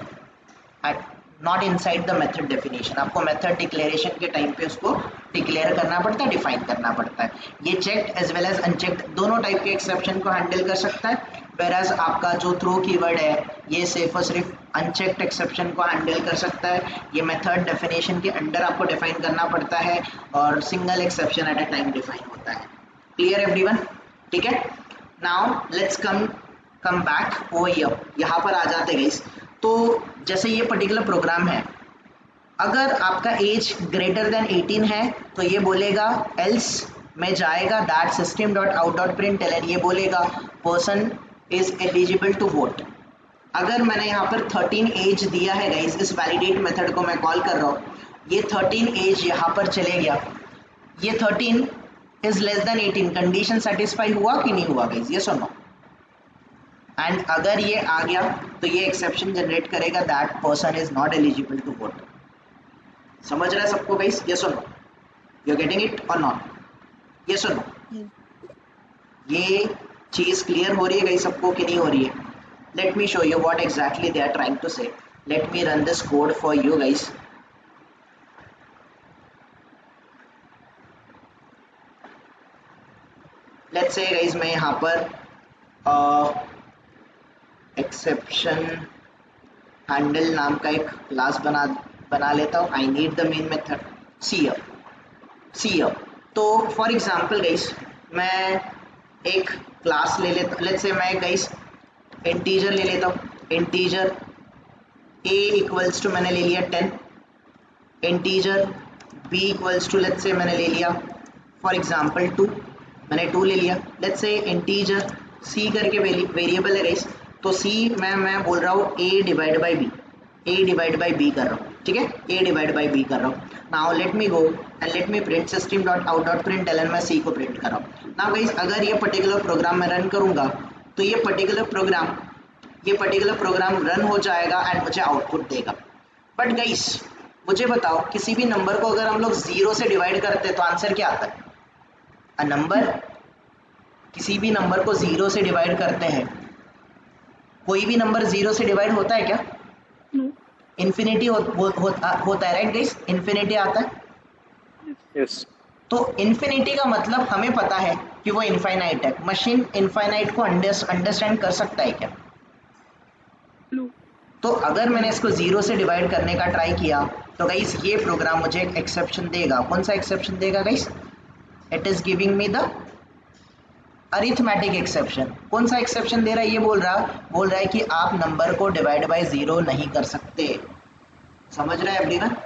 at not inside the method definition। आपको method declaration के time पे उसको declare करना पड़ता है, डिफाइन करना पड़ता है। ये checked as well as unchecked दोनों टाइप के एक्सेप्शन को हैंडल कर सकता है, whereas आपका जो थ्रो कीवर्ड है ये सिर्फ और सिर्फ अनचेक्ड एक्सेप्शन को हैंडल कर सकता है। ये मेथड डेफिनेशन के अंडर आपको डिफाइन करना पड़ता है और single exception at a time define होता है। Clear everyone? ठीक है, now let's come back over here, यहाँ पर आ जाते गाइस। तो जैसे ये पर्टिकुलर प्रोग्राम है, अगर आपका एज ग्रेटर देन 18 है तो ये बोलेगा एल्स में जाएगा that System dot out dot println, ये बोलेगा person is eligible to vote. अगर मैंने यहाँ पर 13 एज दिया है गाइस, इस वैलिडेट मेथड को मैं कॉल कर रहा हूँ, ये 13 एज यहाँ पर चले गया, ये 13 is less than 18, condition satisfy हुआ कि नहीं हुआ गाइस? यस और नो? एंड अगर ये आ गया तो ये एक्सेप्शन जनरेट करेगा that person is not eligible to vote. समझ रहा है सबको गाइस? यस और no? You are getting it और नॉट? यस और नो? ये चीज क्लियर हो रही है गाइस सबको कि नहीं हो रही है? Let me show you what exactly they are trying to say. Let me run this code for you guys. Let's say guys मैं यहाँ पर एक्सेप्शन हैंडल नाम का एक क्लास बना लेता हूँ. I need the main method. See up. तो फॉर एग्जांपल गाइस मैं एक क्लास ले लेता. लेट्स से मैं गाइस इंटीजर ले लेता हूँ. इंटीजर a इक्वल्स टू मैंने ले लिया 10. Integer b equals to let's say मैंने ले लिया फॉर एग्जांपल 2. मैंने 2 ले लिया. लेट्स से इंटीजर c करके वेरिएबल है गाइस. तो c मैं बोल रहा हूँ a डिवाइड बाई b कर रहा हूँ. ठीक है, a डिवाइड बाई b कर रहा हूँ. Now let me go and let me print system.out.println. मैं c को प्रिंट कर रहा हूँ. नाउ गाइस अगर ये पर्टिकुलर प्रोग्राम मैं रन करूंगा तो ये पर्टिकुलर प्रोग्राम रन हो जाएगा एंड मुझे आउटपुट देगा. बट गाइस मुझे बताओ किसी भी नंबर को अगर हम लोग 0 से डिवाइड करते हैं तो आंसर क्या आता है? अ नंबर, किसी भी नंबर को 0 से डिवाइड करते हैं, कोई भी नंबर 0 से डिवाइड होता है क्या? इन्फिनिटी होता है राइट गाइस? इन्फिनिटी आता है. Yes. तो इन्फिनिटी का मतलब हमें पता है कि वो इनफाइनाइट है. मशीन इनफाइनाइट को अंडरस्टैंड कर सकता है क्या? No. तो अगर मैंने इसको 0 से डिवाइड करने का ट्राई किया तो गाइस ये प्रोग्राम मुझे एक एक्सेप्शन देगा. कौन सा एक्सेप्शन देगा guys? It is giving me the arithmetic exception. कौन सा एक्सेप्शन दे रहा है? ये बोल रहा है कि आप नंबर को डिवाइड बाय 0 नहीं कर सकते. समझ रहा है एवरीवन?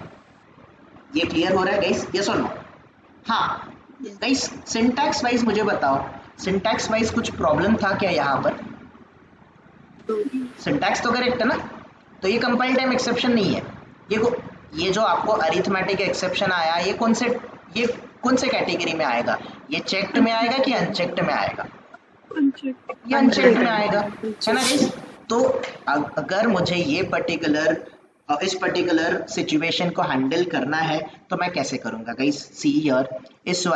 ये क्लियर हो रहा है गाइस? यस और नो? हाँ गाइस सिंटैक्स वाइज मुझे बताओ, सिंटैक्स वाइज कुछ प्रॉब्लम था क्या यहाँ पर? सिंटैक्स तो करेक्ट है ना? तो ये कंपाइल टाइम एक्सेप्शन नहीं है. ये जो आपको अरिथमेटिक एक्सेप्शन आया ये कौन से कैटेगरी में आएगा? ये चेक्ड में आएगा कि अनचेक्ड में आएगा? ये अनचेक्ड में आएगा, है ना गाइस? तो अगर मुझे ये इस पर्टिकुलर सिचुएशन को हैंडल करना है तो मैं कैसे करूंगा गाइस? सी हियर, इस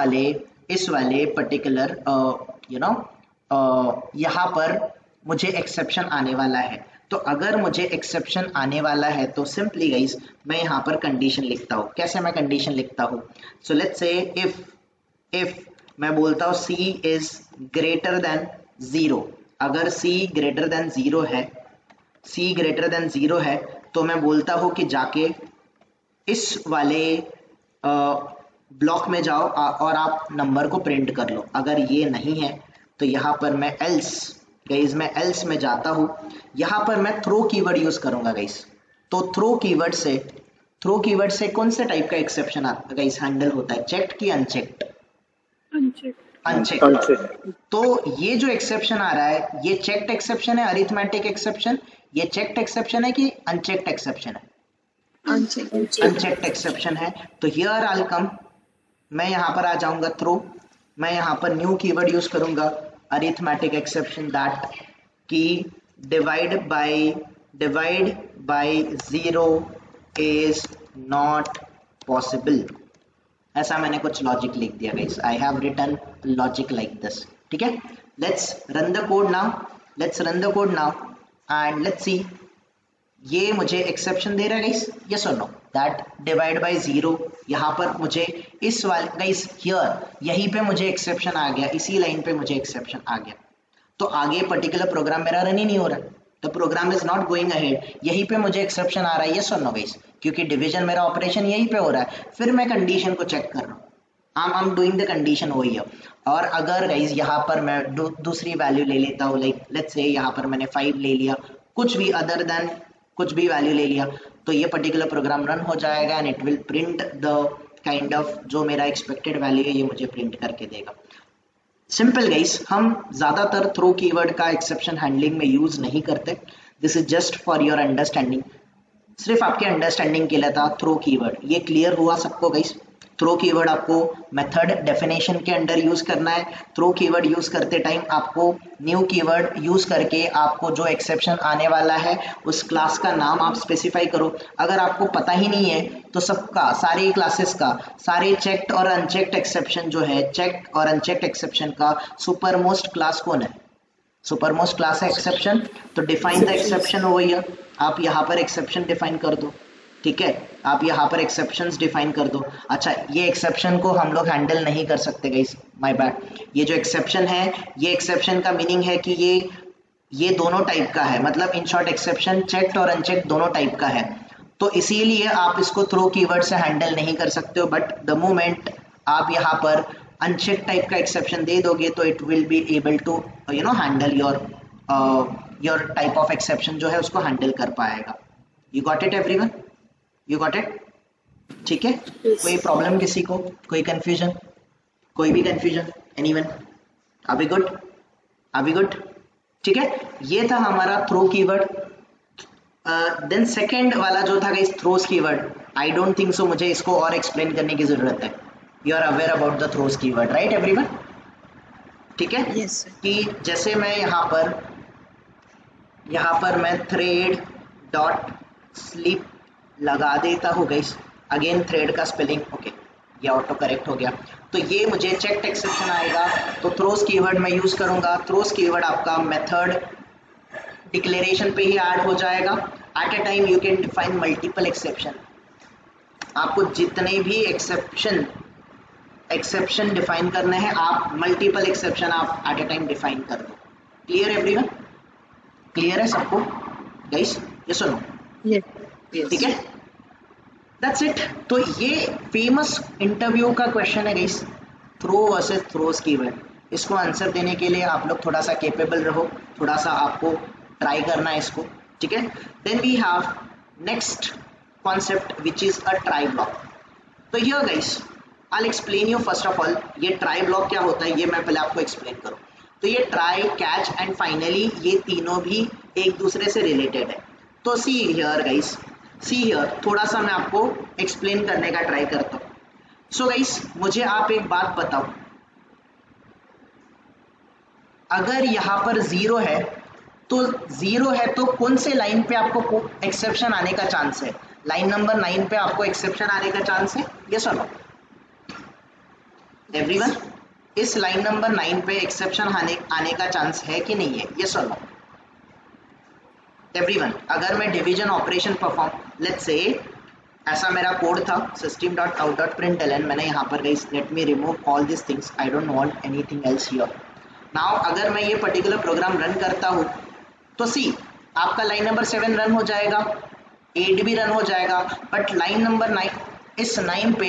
वाले पर्टिकुलर यहाँ पर मुझे एक्सेप्शन आने वाला है. तो अगर मुझे एक्सेप्शन आने वाला है तो सिंपली गाइस मैं यहाँ पर कंडीशन लिखता हूँ. कैसे मैं कंडीशन लिखता हूँ? सो लेट्स से इफ मैं बोलता हूँ c इज ग्रेटर देन 0. अगर c ग्रेटर देन 0 है तो मैं बोलता हूँ कि जाके इस वाले ब्लॉक में जाओ और आप नंबर को प्रिंट कर लो. अगर ये नहीं है तो यहाँ पर मैं एल्स में जाता हूँ. यहाँ पर मैं थ्रो कीवर्ड यूज करूंगा गाइस. तो थ्रो कीवर्ड से कौन से टाइप का एक्सेप्शन आता गाइस हैंडल होता है? चेक्ड की अनचेक्ड? अनचेक्ड. तो ये जो एक्सेप्शन आ रहा है ये चेक्ड एक्सेप्शन है, अरिथमेटिक एक्सेप्शन? ये चेक्ड एक्सेप्शन है कि अनचेक्ड एक्सेप्शन है? अनचेक्ड एक्सेप्शन है. तो हियर आई विल कम, मैं यहाँ पर आ जाऊंगा थ्रो. मैं यहाँ पर न्यू कीवर्ड यूज करूंगा अरिथमेटिक एक्सेप्शन दैट की divide by 0 is not possible. ऐसा मैंने कुछ लॉजिक लिख दिया गाइस. I have written logic like this. ठीक है, let's run the code now and let's see. ये मुझे एक्सेप्शन दे रहा है गाइस, यस और नो? That divide by 0. यहाँ पर मुझे इस वाले गाइस हियर यहीं पे मुझे एक्सेप्शन आ गया, इसी लाइन पे मुझे एक्सेप्शन आ गया. तो आगे पर्टिकुलर प्रोग्राम मेरा रन ही नहीं हो रहा. The program is not going ahead. यहीं पे मुझे एक्सेप्शन आ रहा है, यस और नो गाइस? क्योंकि डिवीजन मेरा ऑपरेशन यहीं पे हो रहा है. फिर मैं कंडीशन को चेक कर रहा हूँ. I am doing the condition हो हियर. और अगर गाइस यहाँ पर मैं दूसरी वैल्यू ले लेता हूँ, लाइक लेट्स से यहाँ पर मैंने 5 ले लिया, कुछ भी अदर देन कुछ भी वैल्यू ले लिया, तो ये पर्टिकुलर प्रोग्राम रन हो जाएगा and it will print the kind of जो मेरा एक्सपेक्टेड वैल्यू है ये मुझे प्रिंट करके देगा. सिंपल गाइस, हम ज्यादातर थ्रो कीवर्ड का एक्सेप्शन हैंडलिंग में यूज नहीं करते. This is just for your understanding. सिर्फ आपके अंडरस्टैंडिंग के लिए था थ्रो कीवर्ड. ये क्लियर हुआ सबको गाइस? थ्रो कीवर्ड आपको मेथड डेफिनेशन के अंडर यूज करना है. थ्रो कीवर्ड यूज करते टाइम आपको न्यू कीवर्ड यूज करके आपको जो एक्सेप्शन आने वाला है उस क्लास का नाम आप स्पेसिफाई करो. अगर आपको पता ही नहीं है तो सबका, सारे क्लासेस का, सारे चेक्ड और अनचेक्ड एक्सेप्शन जो है, चेक्ड और अनचेक्ड एक्सेप्शन का सुपर मोस्ट क्लास कौन है? सुपरमोस्ट क्लास है एक्सेप्शन, तो define the exception over here. आप यहाँ पर एक्सेप्शन डिफाइन कर दो, ठीक है, आप यहाँ पर एक्सेप्शंस डिफाइन कर दो। अच्छा, ये एक्सेप्शन को हम लोग हैंडल नहीं कर सकते गाइस, माय बैड। ये जो एक्सेप्शन है, ये एक्सेप्शन का मीनिंग है कि ये दोनों टाइप का है, मतलब इन शॉर्ट एक्सेप्शन चेक्ड और अनचेक्ड दोनों टाइप का है, तो इसीलिए आप इसको थ्रो कीवर्ड से हैंडल नहीं कर सकते हो। बट द मोमेंट आप यहाँ पर अनचेक टाइप का एक्सेप्शन दे दोगे तो it will be able to handle your type of exception जो है उसको हैंडल कर पाएगा। You got it everyone, you got it, ठीक है। कोई प्रॉब्लम किसी को, कोई कंफ्यूजन, कोई भी confusion, anyone? Are we good, are we good, ठीक है। ये था हमारा थ्रो कीवर्ड। देन सेकेंड वाला जो था guys throws keyword, I don't think so मुझे इसको और एक्सप्लेन करने की जरूरत है। You are aware about the throws keyword, right everyone? ठीक है, Yes, sir. कि जैसे मैं यहाँ पर मैं थ्रेड डॉट स्लीप लगा देता हूँ गाइस, अगेन थ्रेड का स्पेलिंग ओके, ये ऑटो करेक्ट हो गया, तो ये मुझे चेक्ड एक्सेप्शन आएगा, तो थ्रोस कीवर्ड मैं यूज करूंगा। थ्रोस कीवर्ड आपका मेथड डिक्लेरेशन पे ही ऐड हो जाएगा। At a time you can define multiple exception, आपको जितने भी एक्सेप्शन डिफाइन करने हैं आप मल्टीपल एक्सेप्शन आप एट ए टाइम डिफाइन कर दो। क्लियर एवरीवन, क्लियर है सबको गाइस? ये सुनो, Yes. Yes. ठीक है, दैट्स इट। तो ये फेमस इंटरव्यू का क्वेश्चन है guys, throw versus throws keyword. इसको आंसर देने के लिए आप लोग थोड़ा सा कैपेबल रहो, थोड़ा सा आपको ट्राई करना है इसको, ठीक है। Then we have next concept which is a try block. तो here guys I will explain you first of all ये ट्राई ब्लॉक क्या होता है, ये मैं पहले आपको एक्सप्लेन करूँ। तो ये ट्राई, कैच एंड फाइनली ये तीनों भी एक दूसरे से रिलेटेड है। तो see here guys, see here, थोड़ा सा मैं आपको एक्सप्लेन करने का ट्राई करता हूँ। सो गाइस मुझे आप एक बात बताओ, अगर यहाँ पर जीरो है तो कौन से लाइन पे आपको एक्सेप्शन आने का चांस है? लाइन नंबर 9 पे आपको एक्सेप्शन आने का चांस है, यस और नो एवरीवन? इस लाइन नंबर 9 पे एक्सेप्शन आने का चांस है कि नहीं है, यस और नो एवरीवन? अगर मैं division operation perform, let's say ऐसा मेरा कोड था system.out.println, मैंने यहाँ पर guys let me remove all this things, I don't want anything else here. Now अगर मैं ये पर्टिकुलर प्रोग्राम रन करता हूँ तो सी आपका लाइन नंबर 7 रन हो जाएगा, 8 भी रन हो जाएगा, बट लाइन नंबर 9, इस 9 पे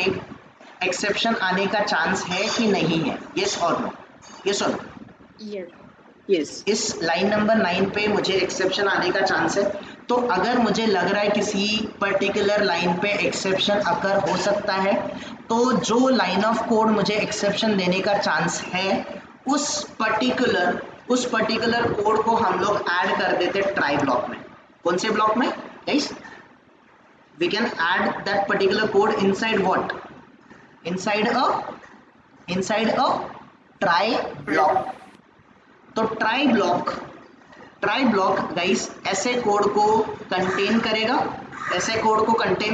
एक्सेप्शन आने का चांस है कि नहीं है, यस और नो, यस और नो? Yes. Yes. इस लाइन नंबर 9 पे मुझे एक्सेप्शन आने का चांस है। तो अगर मुझे लग रहा है किसी पर्टिकुलर लाइन पे एक्सेप्शन अकर हो सकता है, तो जो लाइन ऑफ कोड मुझे एक्सेप्शन देने का चांस है उस पर्टिकुलर कोड को हम लोग ऐड कर देते ट्राई ब्लॉक में। कौन से ब्लॉक में guys? We can add that particular code inside what? Inside a try block. तो ट्राई ब्लॉक गाइस ऐसे कोड को कंटेन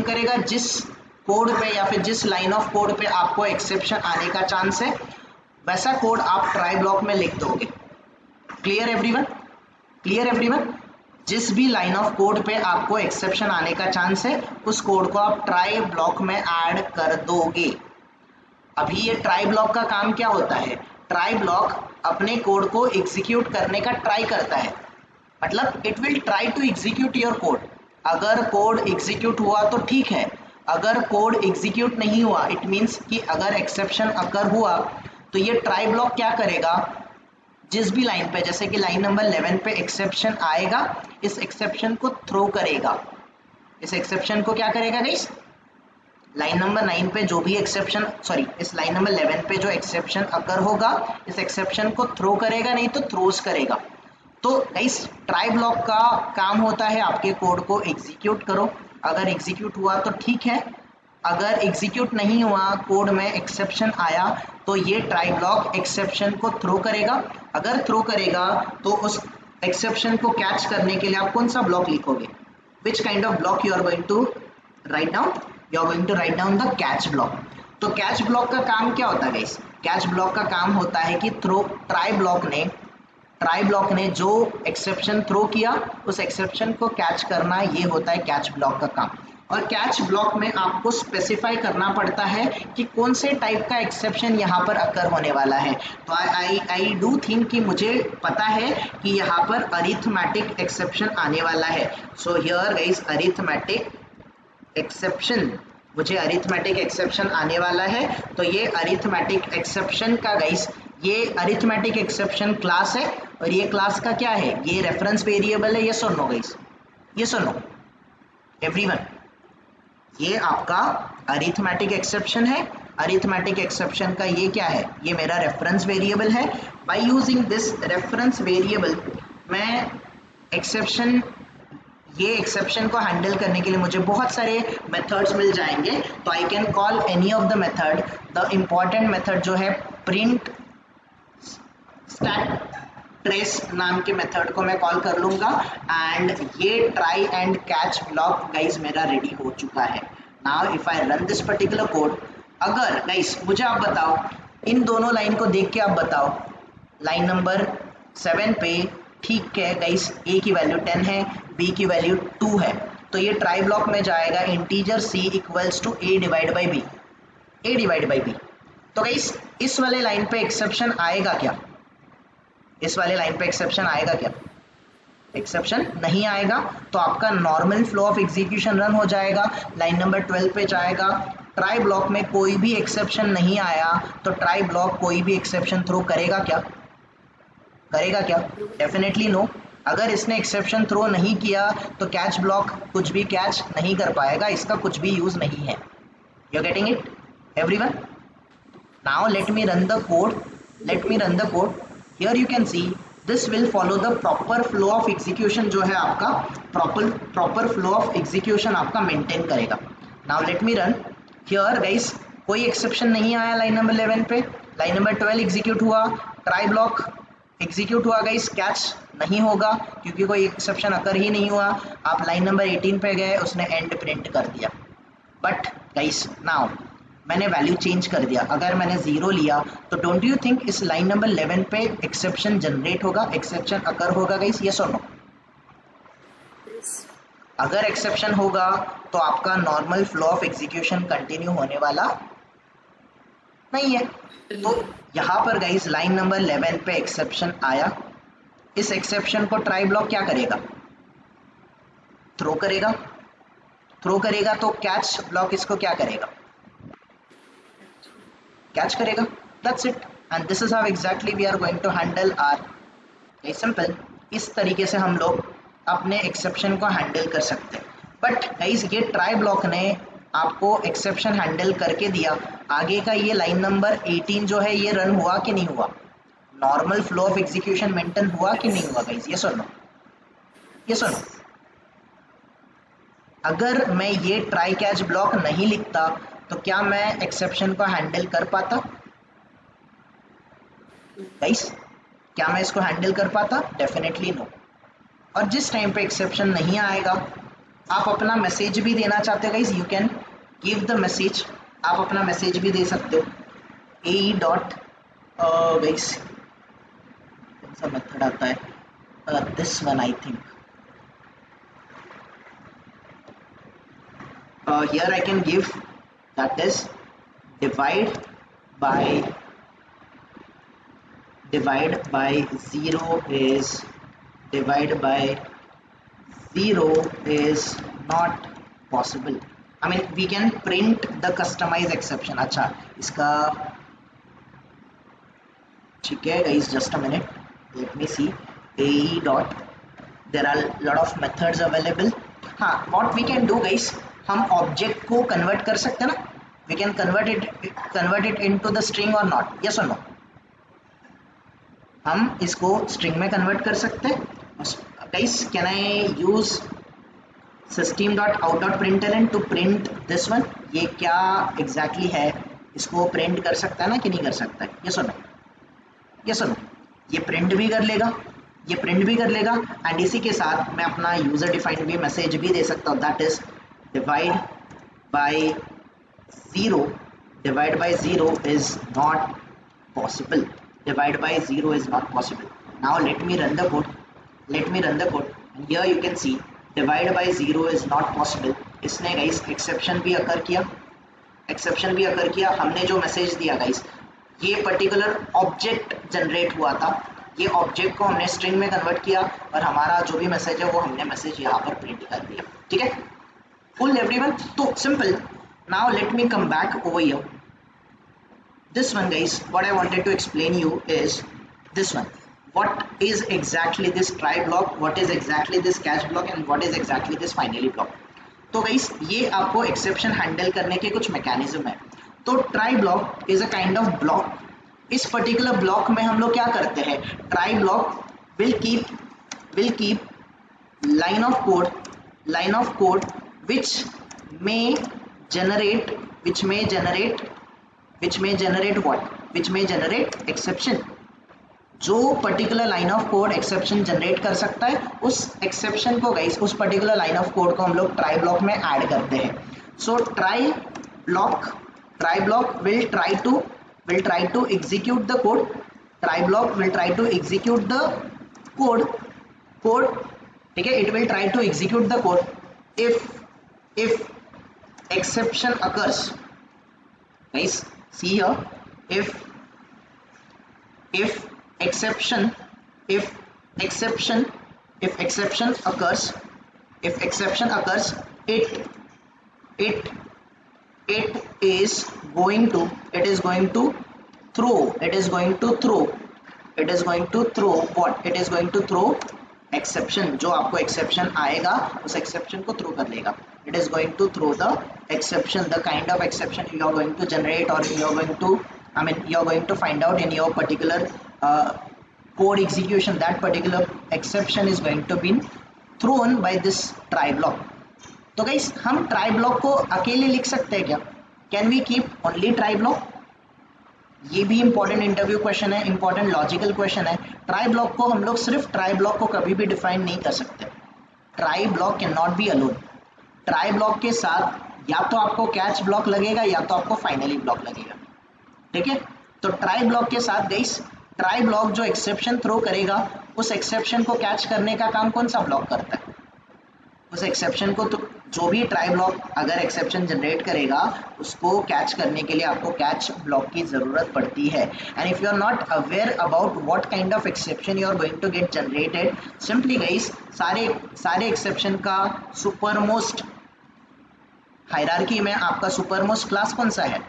करेगा जिस कोड पे या फिर जिस लाइन ऑफ कोड पे आपको एक्सेप्शन आने का चांस है, वैसा कोड आप ट्राई ब्लॉक में लिख दोगे। Clear everyone, clear everyone? जिस भी लाइन ऑफ कोड पे आपको एक्सेप्शन आने का चांस है उस कोड को आप ट्राई ब्लॉक में ऐड कर दोगे। अभी ये ट्राई ब्लॉक का काम क्या होता है? ट्राई ब्लॉक अपने कोड को एग्जीक्यूट करने का ट्राई करता है, मतलब it will try to execute your code. अगर कोड एग्जीक्यूट हुआ तो ठीक है, अगर कोड एग्जीक्यूट नहीं हुआ इट मीन्स कि अगर एक्सेप्शन अकर हुआ तो ये ट्राई ब्लॉक क्या करेगा, जिस भी लाइन पे, जैसे कि लाइन नंबर 11 पे एक्सेप्शन आएगा, इस एक्सेप्शन को थ्रो करेगा। इस एक्सेप्शन को क्या करेगा गाइस? लाइन नंबर 9 पे जो भी एक्सेप्शन, सॉरी इस लाइन नंबर 11 पे जो एक्सेप्शन अकर होगा इस एक्सेप्शन को थ्रो करेगा, नहीं तो थ्रोस करेगा। तो गाइस ट्राई ब्लॉक का काम होता है आपके कोड को एग्जीक्यूट करो, अगर एग्जीक्यूट हुआ तो ठीक है, अगर एग्जीक्यूट नहीं हुआ, कोड में एक्सेप्शन आया, तो ये ट्राई ब्लॉक एक्सेप्शन को थ्रो करेगा। अगर थ्रो करेगा तो उस एक्सेप्शन को कैच करने के लिए आप कौन सा ब्लॉक लिखोगे? Which kind of block you are going to write down? You are going to write down the catch block. तो कैच ब्लॉक का काम क्या होता है गाइस? कैच ब्लॉक का काम होता है कि ट्राई ब्लॉक ने ट्राई ब्लॉक ने जो एक्सेप्शन थ्रो किया उस एक्सेप्शन को कैच करना, ये होता है कैच ब्लॉक का काम। और कैच ब्लॉक में आपको स्पेसिफाई करना पड़ता है कि कौन से टाइप का एक्सेप्शन यहाँ पर अकर होने वाला है। तो आई डू थिंक कि मुझे पता है कि यहाँ पर अरिथमेटिक एक्सेप्शन आने वाला है। So here guys arithmetic exception, मुझे अरिथमेटिक एक्सेप्शन आने वाला है। तो ये अरिथमेटिक एक्सेप्शन का गाइस, ये अरिथमेटिक एक्सेप्शन क्लास है और ये क्लास का क्या है, ये रेफरेंस वेरिएबल है। यस और नो गाइस, यस और नो एवरीवन, ये आपका अरिथमेटिक एक्सेप्शन है। अरिथमेटिक एक्सेप्शन का ये क्या है, ये मेरा रेफरेंस वेरिएबल है। By using this reference variable मैं एक्सेप्शन, ये एक्सेप्शन को हैंडल करने के लिए मुझे बहुत सारे मेथड्स मिल जाएंगे। तो आई can call any of the method. The important method जो है प्रिंट स्टैक ट्रेस नाम के मेथड को मैं कॉल कर लूंगा। एंड ये try and catch block guys मेरा रेडी हो चुका है। Now if I run this particular code, अगर गाइस मुझे आप बताओ, इन दोनों लाइन को देख के आप बताओ, लाइन नंबर 7 पे ठीक है गाइस, ए की वैल्यू 10 है, बी की वैल्यू 2 है, तो ये ट्राई ब्लॉक में जाएगा integer c equals to a divide by b, a divide by b. तो गाइस इस वाले लाइन पे एक्सेप्शन आएगा क्या, इस वाले लाइन पे एक्सेप्शन आएगा क्या, एक्सेप्शन नहीं आएगा। तो आपका normal flow of execution run हो जाएगा, लाइन नंबर 12 पे जाएगा। ट्राई ब्लॉक में कोई भी एक्सेप्शन नहीं आया तो ट्राई ब्लॉक कोई भी एक्सेप्शन थ्रो करेगा क्या, करेगा क्या, डेफिनेटली नो। अगर इसने एक्सेप्शन थ्रो नहीं किया तो कैच ब्लॉक कुछ भी कैच नहीं कर पाएगा, इसका कुछ भी यूज नहीं है। You are getting it everyone? Now let me run the code, let me run the code. Here you can see this will follow the proper flow of execution, जो है आपका proper flow of execution आपका maintain करेगा। Now let me run here guys, कोई exception नहीं आया line number 11 पे, line number 12 execute हुआ, ट्राई ब्लॉक एग्जीक्यूट हुआ गाइस, कैच नहीं होगा क्योंकि कोई एक्सेप्शन अकर ही नहीं हुआ। आप लाइन नंबर 18 पे गए, उसने एंड प्रिंट कर दिया। बट गाइस नाउ मैंने वैल्यू चेंज कर दिया, अगर मैंने 0 लिया तो डोंट यू थिंक इस लाइन नंबर 11 पे एक्सेप्शन जनरेट होगा, एक्सेप्शन अकर होगा गाइस, यस और नो? अगर एक्सेप्शन होगा तो आपका normal flow of execution continue होने वाला नहीं है। तो यहाँ पर गाइस लाइन नंबर 11 पे एक्सेप्शन आया, इस एक्सेप्शन को ट्राई ब्लॉक क्या करेगा, थ्रो करेगा, थ्रो करेगा तो कैच ब्लॉक इसको क्या करेगा, कैच करेगा। That's it and this is how exactly we are going to handle are, very simple. इस तरीके से हम लोग अपने एक्सेप्शन को हैंडल कर सकते हैं। बट गाइस ये ट्राई ब्लॉक ने आपको एक्सेप्शन हैंडल करके दिया, आगे का ये लाइन नंबर 18 जो है ये रन हुआ कि नहीं हुआ, normal flow of execution maintain हुआ कि नहीं हुआ गाइस, यस और नो, यस और नो? अगर मैं ये ट्राई कैच ब्लॉक नहीं लिखता तो क्या मैं एक्सेप्शन को हैंडल कर पाता गाइस, क्या मैं इसको हैंडल कर पाता, डेफिनेटली नो। और जिस टाइम पे एक्सेप्शन नहीं आएगा, आप अपना मैसेज भी देना चाहते हो guys, you can give the message, आप अपना मैसेज भी दे सकते हो। ए डॉट गाइस कौन सा मेथड आता है, this one I think, here I can give, that is divide by 0 is, divide by 0 is not possible. I mean we can print the customized exception। अच्छा इसका ठीक है guys, just a minute, let me see, ae dot, there are lot of methods available। हाँ, what we can do guys, हम object को convert कर सकते हैं ना, we can convert it into the string और नॉट, यस और no? हम इसको स्ट्रिंग में कन्वर्ट कर सकते हैं guys. Can I use system.out.println to print this one, ये क्या एग्जैक्टली है, इसको प्रिंट कर सकता है ना कि नहीं कर सकता है, यस और नो, यस और नो? ये प्रिंट भी कर लेगा, ये प्रिंट भी कर लेगा एंड इसी के साथ मैं अपना यूजर डिफाइंड भी मैसेज भी दे सकता हूँ, that is divide by 0, divide by 0 is not possible, divide by 0 is not possible। Now let me run the code. And here you can see divide by 0 is not possible. इसने guys exception भी अकर किया, हमने जो message दिया guys, ये particular object generate हुआ था, ये ऑब्जेक्ट को हमने स्ट्रिंग में कन्वर्ट किया और हमारा जो भी मैसेज है वो हमने मैसेज यहाँ पर प्रिंट कर दिया. ठीक है, फुल एवरीवन. तो simple. Now let me come back over here. This one guys, what I wanted to explain you is this one. What is exactly this try block, what is exactly this catch block, and what is exactly this finally block. तो guys ये आपको exception handle करने के कुछ mechanism है. तो try block is a kind of block. इस particular block में हम लोग क्या करते हैं, try block will keep line of code which may generate exception. जो particular line of code exception generate कर सकता है, उस एक्सेप्शन को गाइस, उस पर्टिकुलर लाइन ऑफ कोड को हम लोग ट्राई ब्लॉक में ऐड करते हैं. So try block will try to execute the code. Try block will try to execute the code. ठीक है, it will try to execute the code if exception occurs. Guys, see here, if exception occurs, it is going to throw what? It is going to throw exception. जो आपको exception आएगा उस exception को throw कर लेगा. It is going to throw the exception, the kind of exception you are going to generate, or you are going to find out in your particular code execution. That particular exception is going to be thrown by this try block. तो guys, हम try block को अकेले लिख सकते हैं क्या? Can we keep only try block? ये भी इंपॉर्टेंट इंटरव्यू क्वेश्चन है, इंपॉर्टेंट लॉजिकल क्वेश्चन है. ट्राई ब्लॉक को हम लोग सिर्फ ट्राई ब्लॉक को कभी भी डिफाइन नहीं कर सकते. Try block can not be alone. Try block के साथ या तो आपको कैच ब्लॉक लगेगा या तो आपको फाइनली ब्लॉक लगेगा. ठीक है, तो ट्राई ब्लॉक के साथ गाइस, ट्राई ब्लॉक जो एक्सेप्शन थ्रो करेगा, उस एक्सेप्शन को कैच करने का काम कौन सा ब्लॉक करता है? उस एक्सेप्शन को, तो जो भी ट्राई ब्लॉक अगर एक्सेप्शन जनरेट करेगा उसको कैच करने के लिए आपको कैच ब्लॉक की जरूरत पड़ती है. And if you are not aware about what kind of exception you are going to get generated, simply guys सारे एक्सेप्शन का सुपरमोस्ट हायरार्की में आपका सुपरमोस्ट क्लास कौन सा है?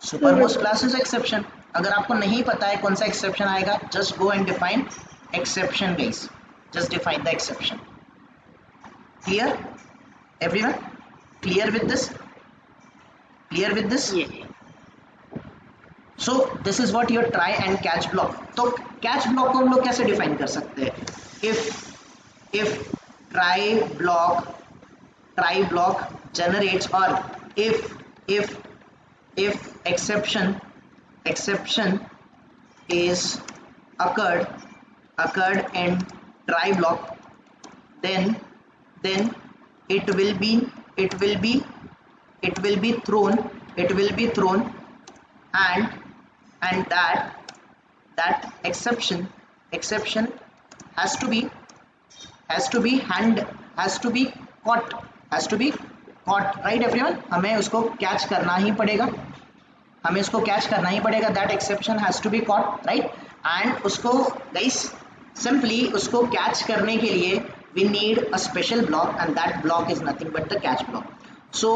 सुपरमोस्ट क्लास इज एक्सेप्शन. अगर आपको नहीं पता है कौन सा एक्सेप्शन आएगा, just go and define exception guys. Just define the exception. Clear everyone? Clear with this? Yeah. So this is what your try and catch block. तो catch block को हम लोग कैसे डिफाइन कर सकते हैं? if try block generates, or if exception is occurred in try block, then it will be thrown, and that exception has to be caught, right everyone? हमें उसको कैच करना ही पड़ेगा. That exception has to be caught, right? and उसको guys simply उसको catch करने के लिए we need a special block, and that block is nothing but the catch block. So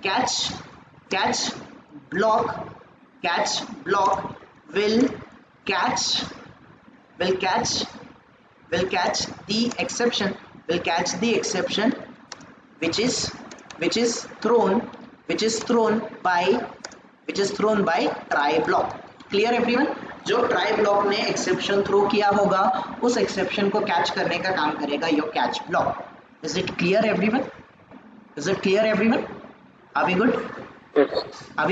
catch block will catch the exception which is thrown by try block. Clear everyone? जो try block ने exception throw किया होगा, उस exception को catch करने का काम करेगा your catch block. Is it clear everyone? Are we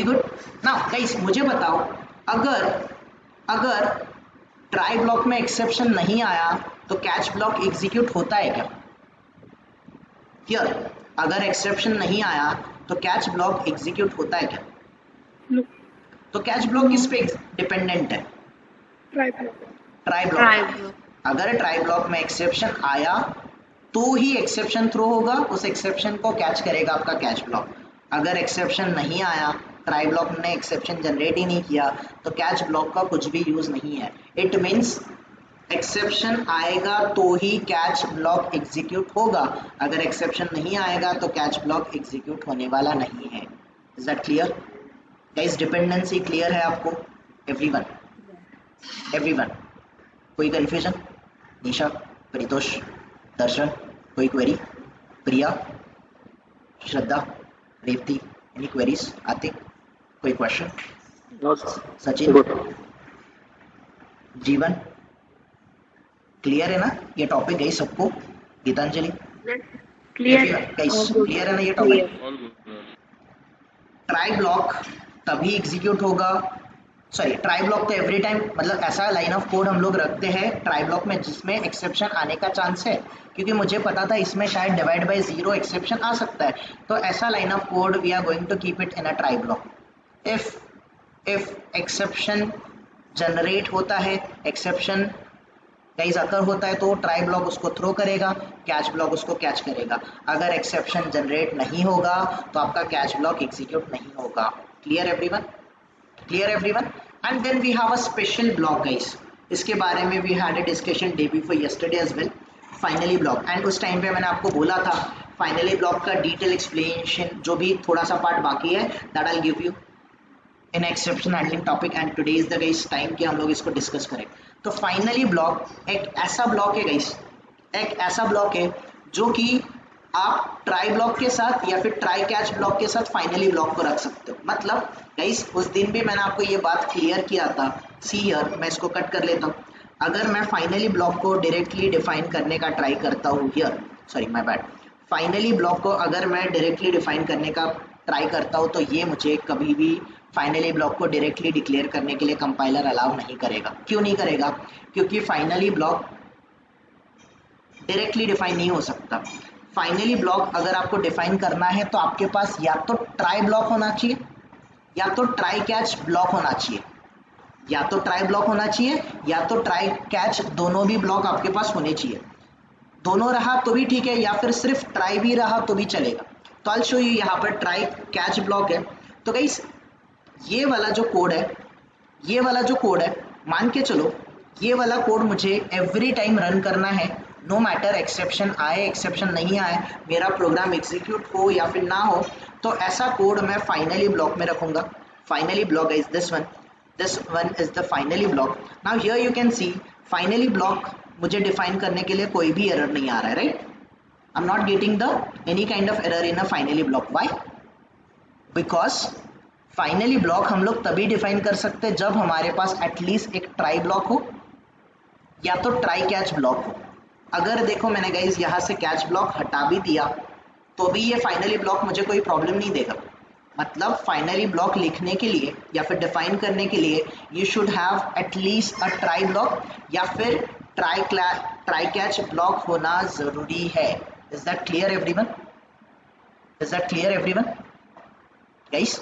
good? Now guys, मुझे बताओ, अगर ट्राई ब्लॉक में एक्सेप्शन नहीं आया तो कैच ब्लॉक एग्जीक्यूट होता है क्या? हियर अगर एक्सेप्शन नहीं आया तो कैच ब्लॉक एग्जीक्यूट होता है क्या? No. तो कैच ब्लॉक किस पे डिपेंडेंट है? Try block. Try block. Try block. अगर ट्राई ब्लॉक में एक्सेप्शन आया तो ही एक्सेप्शन थ्रो होगा, उस एक्सेप्शन को कैच करेगा आपका कैच ब्लॉक। अगर एक्सेप्शन नहीं आया, ट्राई ब्लॉक ने एक्सेप्शन जनरेट ही नहीं किया, तो कैच ब्लॉक का कुछ भी यूज नहीं है। इट मीन्स एक्सेप्शन आएगा तो ही कैच ब्लॉक एग्जीक्यूट होगा, अगर एक्सेप्शन नहीं आएगा तो कैच ब्लॉक एग्जीक्यूट होने वाला नहीं है। Is that clear guys? Dependency clear है आपको? एवरीवन, एवरीवन, कोई कंफ्यूजन? निशा, परितोष, दर्शन, कोई query? Priya, Shraddha, Revati, any queries? Atiq, कोई question? No, sir. Sachin, Good. Jeevan, clear है ना ये टॉपिक गई सबको? Geetanjali, Clear. Guys All good. Clear है ना ये Clear. टॉपिक? ट्राई ब्लॉक तभी एग्जीक्यूट होगा, सॉरी ट्राई ब्लॉक तो एवरी टाइम, मतलब ऐसा लाइन ऑफ कोड हम लोग रखते हैं ट्राई ब्लॉक में जिसमें एक्सेप्शन आने का चांस है, क्योंकि मुझे पता था इसमें शायद डिवाइड बाय 0 एक्सेप्शन आ सकता है, तो ऐसा line of code we are going to keep it in a try block. If exception generate होता है, एक्सेप्शन गाइस अकर होता है, तो ट्राई ब्लॉक उसको थ्रो करेगा, कैच ब्लॉक उसको कैच करेगा। अगर एक्सेप्शन जनरेट नहीं होगा तो आपका कैच ब्लॉक एग्जीक्यूट नहीं होगा। Clear everyone? Clear everyone? And then we have a special block guys, इसके बारे में we had a discussion day before yesterday as well, finally block. And उस टाइम पे मैंने आपको बोला था फाइनली ब्लॉक का डिटेल एक्सप्लेनेशन जो भी थोड़ा सा पार्ट बाकी है that I will give you in exception handling topic, and today is the guys time कि हम लोग इसको डिस्कस करें। तो फाइनली ब्लॉक एक ऐसा ब्लॉक है गाइस, एक ऐसा ब्लॉक है जो कि आप ट्राई ब्लॉक के साथ या फिर ट्राई कैच ब्लॉक के साथ फाइनली ब्लॉक को रख सकते हो। मतलब गाइस उस दिन भी मैंने आपको ये बात क्लियर किया था, सी हियर, मैं इसको कट कर लेता हूँ। अगर मैं फाइनली ब्लॉक को डायरेक्टली डिफाइन करने का ट्राई करता हूँ here, sorry my bad, finally block को अगर मैं डायरेक्टली डिफाइन करने का ट्राई करता हूँ तो ये मुझे कभी भी फाइनली ब्लॉक को डायरेक्टली डिक्लेयर करने के लिए कंपाइलर अलाउ नहीं करेगा। क्यों नहीं करेगा? क्योंकि फाइनली ब्लॉक डायरेक्टली डिफाइन नहीं हो सकता। फाइनली ब्लॉक अगर आपको डिफाइन करना है तो आपके पास या तो ट्राई ब्लॉक होना चाहिए या तो ट्राई कैच ब्लॉक होना चाहिए, या तो ट्राई ब्लॉक होना चाहिए या तो ट्राई कैच, दोनों भी ब्लॉक आपके पास होने चाहिए। दोनों रहा तो भी ठीक है, या फिर सिर्फ ट्राई भी रहा तो भी चलेगा। तो आई शो यू, यहाँ पर ट्राई कैच ब्लॉक है। तो गाइस ये वाला जो कोड है, ये वाला जो कोड है, मान के चलो ये वाला कोड मुझे एवरी टाइम रन करना है, नो मैटर एक्सेप्शन आए एक्सेप्शन नहीं आए, मेरा प्रोग्राम एग्जीक्यूट हो या फिर ना हो, तो ऐसा कोड मैं फाइनली ब्लॉक में रखूंगा। Finally block is this one is the finally block. Now here you can C finally block मुझे डिफाइन करने के लिए कोई भी एरर नहीं आ रहा है, right? I am not getting the any kind of error in a finally block. Why? Because finally block हम लोग तभी डिफाइन कर सकते हैं जब हमारे पास एटलीस्ट एक ट्राई ब्लॉक हो या तो ट्राई कैच ब्लॉक हो। अगर देखो मैंने गाइस यहाँ से कैच ब्लॉक हटा भी दिया तो भी ये फाइनली ब्लॉक मुझे कोई प्रॉब्लम नहीं देगा। मतलब फाइनली ब्लॉक लिखने के लिए या फिर डिफाइन करने के लिए you should have at least a try block या फिर ट्राई कैच ब्लॉक होना जरूरी है। Is that clear everyone? Is that clear everyone? Guys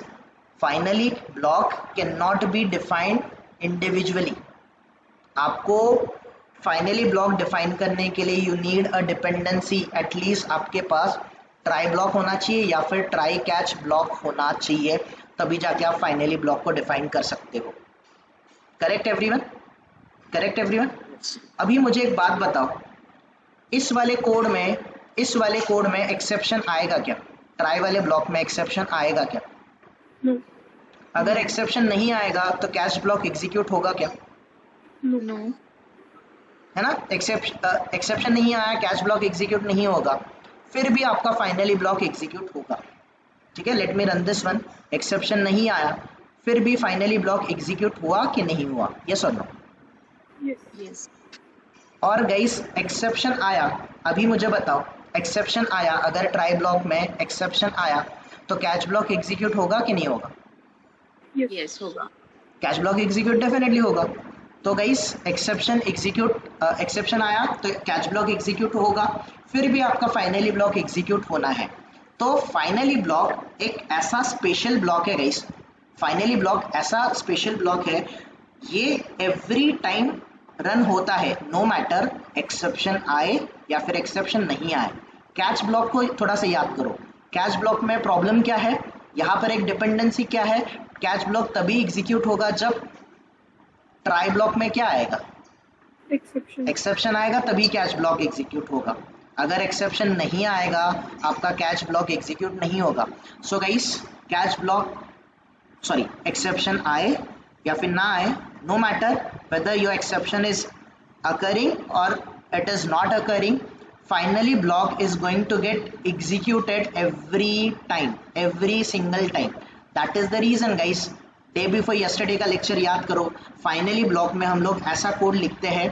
finally block can not be defined individually. आपको फाइनली ब्लॉक डिफाइन करने के लिए you need a dependency, at least आपके पास ट्राई ब्लॉक होना चाहिए या फिर ट्राई कैच ब्लॉक होना चाहिए, तभी जाके आप फाइनली ब्लॉक को डिफाइन कर सकते हो। Correct everyone? Correct everyone? अभी मुझे एक बात बताओ, इस वाले कोड में एक्सेप्शन आएगा क्या? ट्राई वाले ब्लॉक में एक्सेप्शन आएगा क्या? No. अगर एक्सेप्शन नहीं आएगा तो कैच ब्लॉक एग्जीक्यूट होगा क्या? No. है ना? एक्सेप्शन नहीं आया, कैच ब्लॉक एग्जीक्यूट नहीं होगा, फिर भी आपका फाइनली ब्लॉक एग्जीक्यूट होगा। ठीक है, let me run this one. Exception नहीं आया फिर भी फाइनली ब्लॉक एग्जीक्यूट हुआ कि नहीं हुआ? यस और नो? Yes. Yes. और गाइस एक्सेप्शन आया, अभी मुझे बताओ, एक्सेप्शन आया, अगर ट्राई ब्लॉक में एक्सेप्शन आया तो कैच ब्लॉक एग्जीक्यूट होगा कि नहीं होगा? Yes. Yes. होगा। कैच ब्लॉक एग्जीक्यूट डेफिनेटली होगा। तो गाइस एक्सेप्शन आया तो कैच ब्लॉक एग्जीक्यूट होगा, फिर भी आपका फाइनली ब्लॉक एग्जीक्यूट होना है। तो फाइनली ब्लॉक एक ऐसा स्पेशल ब्लॉक है गाइस, फाइनली ब्लॉक ऐसा स्पेशल ब्लॉक है, ये एवरी टाइम रन होता है नो मैटर एक्सेप्शन आए या फिर एक्सेप्शन नहीं आए। कैच ब्लॉक को थोड़ा सा याद करो। कैच ब्लॉक में प्रॉब्लम क्या है, यहाँ पर एक डिपेंडेंसी क्या है, कैच ब्लॉक तभी एग्जीक्यूट होगा जब ट्राई ब्लॉक में क्या आएगा, Exception. एक्सेप्शन आएगा तभी कैच ब्लॉक एग्जीक्यूट होगा। अगर एक्सेप्शन नहीं आएगा आपका कैच ब्लॉक एग्जीक्यूट नहीं होगा। So guys catch block sorry exception आए या फिर ना आए, no matter whether your exception is occurring or it is not occurring, finally block is going to get executed every time, every single time. That is the reason guys, day before yesterday का lecture याद करो। Finally block में हम लोग ऐसा code लिखते हैं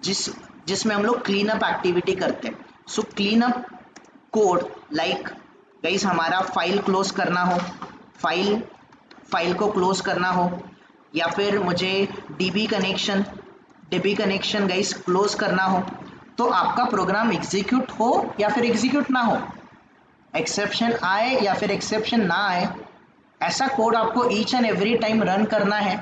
जिसमें हम लोग क्लीन अप एक्टिविटी करते हैं। So clean up code like guys हमारा फाइल क्लोज करना हो, फाइल को क्लोज करना हो, या फिर मुझे डीबी कनेक्शन गाइस क्लोज करना हो, तो आपका प्रोग्राम एग्जीक्यूट हो या फिर एग्जीक्यूट ना हो, एक्सेप्शन आए या फिर एक्सेप्शन ना आए, ऐसा कोड आपको each and every time run करना है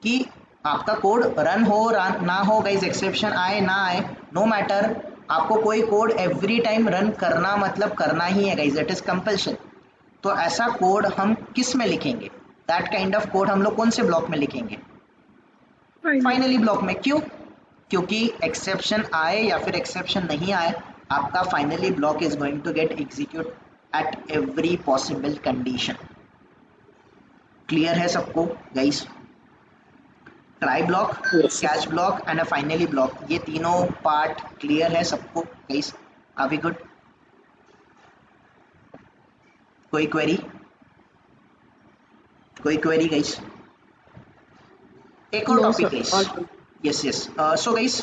कि आपका कोड रन हो ना हो गाइस, एक्सेप्शन आए ना आए, नो मैटर आपको कोई कोड एवरी टाइम रन करना मतलब करना ही है गाइस, इट इज कंपल्शन। तो ऐसा कोड हम किस में लिखेंगे, दैट काइंड ऑफ कोड हम लोग कौन से ब्लॉक में लिखेंगे, फाइनली ब्लॉक में। क्यों? क्योंकि एक्सेप्शन आए या फिर एक्सेप्शन नहीं आए आपका finally block is going to get execute at every possible condition. Clear है सबको guys? Try block, catch block and a finally block, ये तीनों पार्ट क्लियर है सबको गाइस? Are we good? कोई क्वेरी गाइस? एक और topic guys. Yes so guys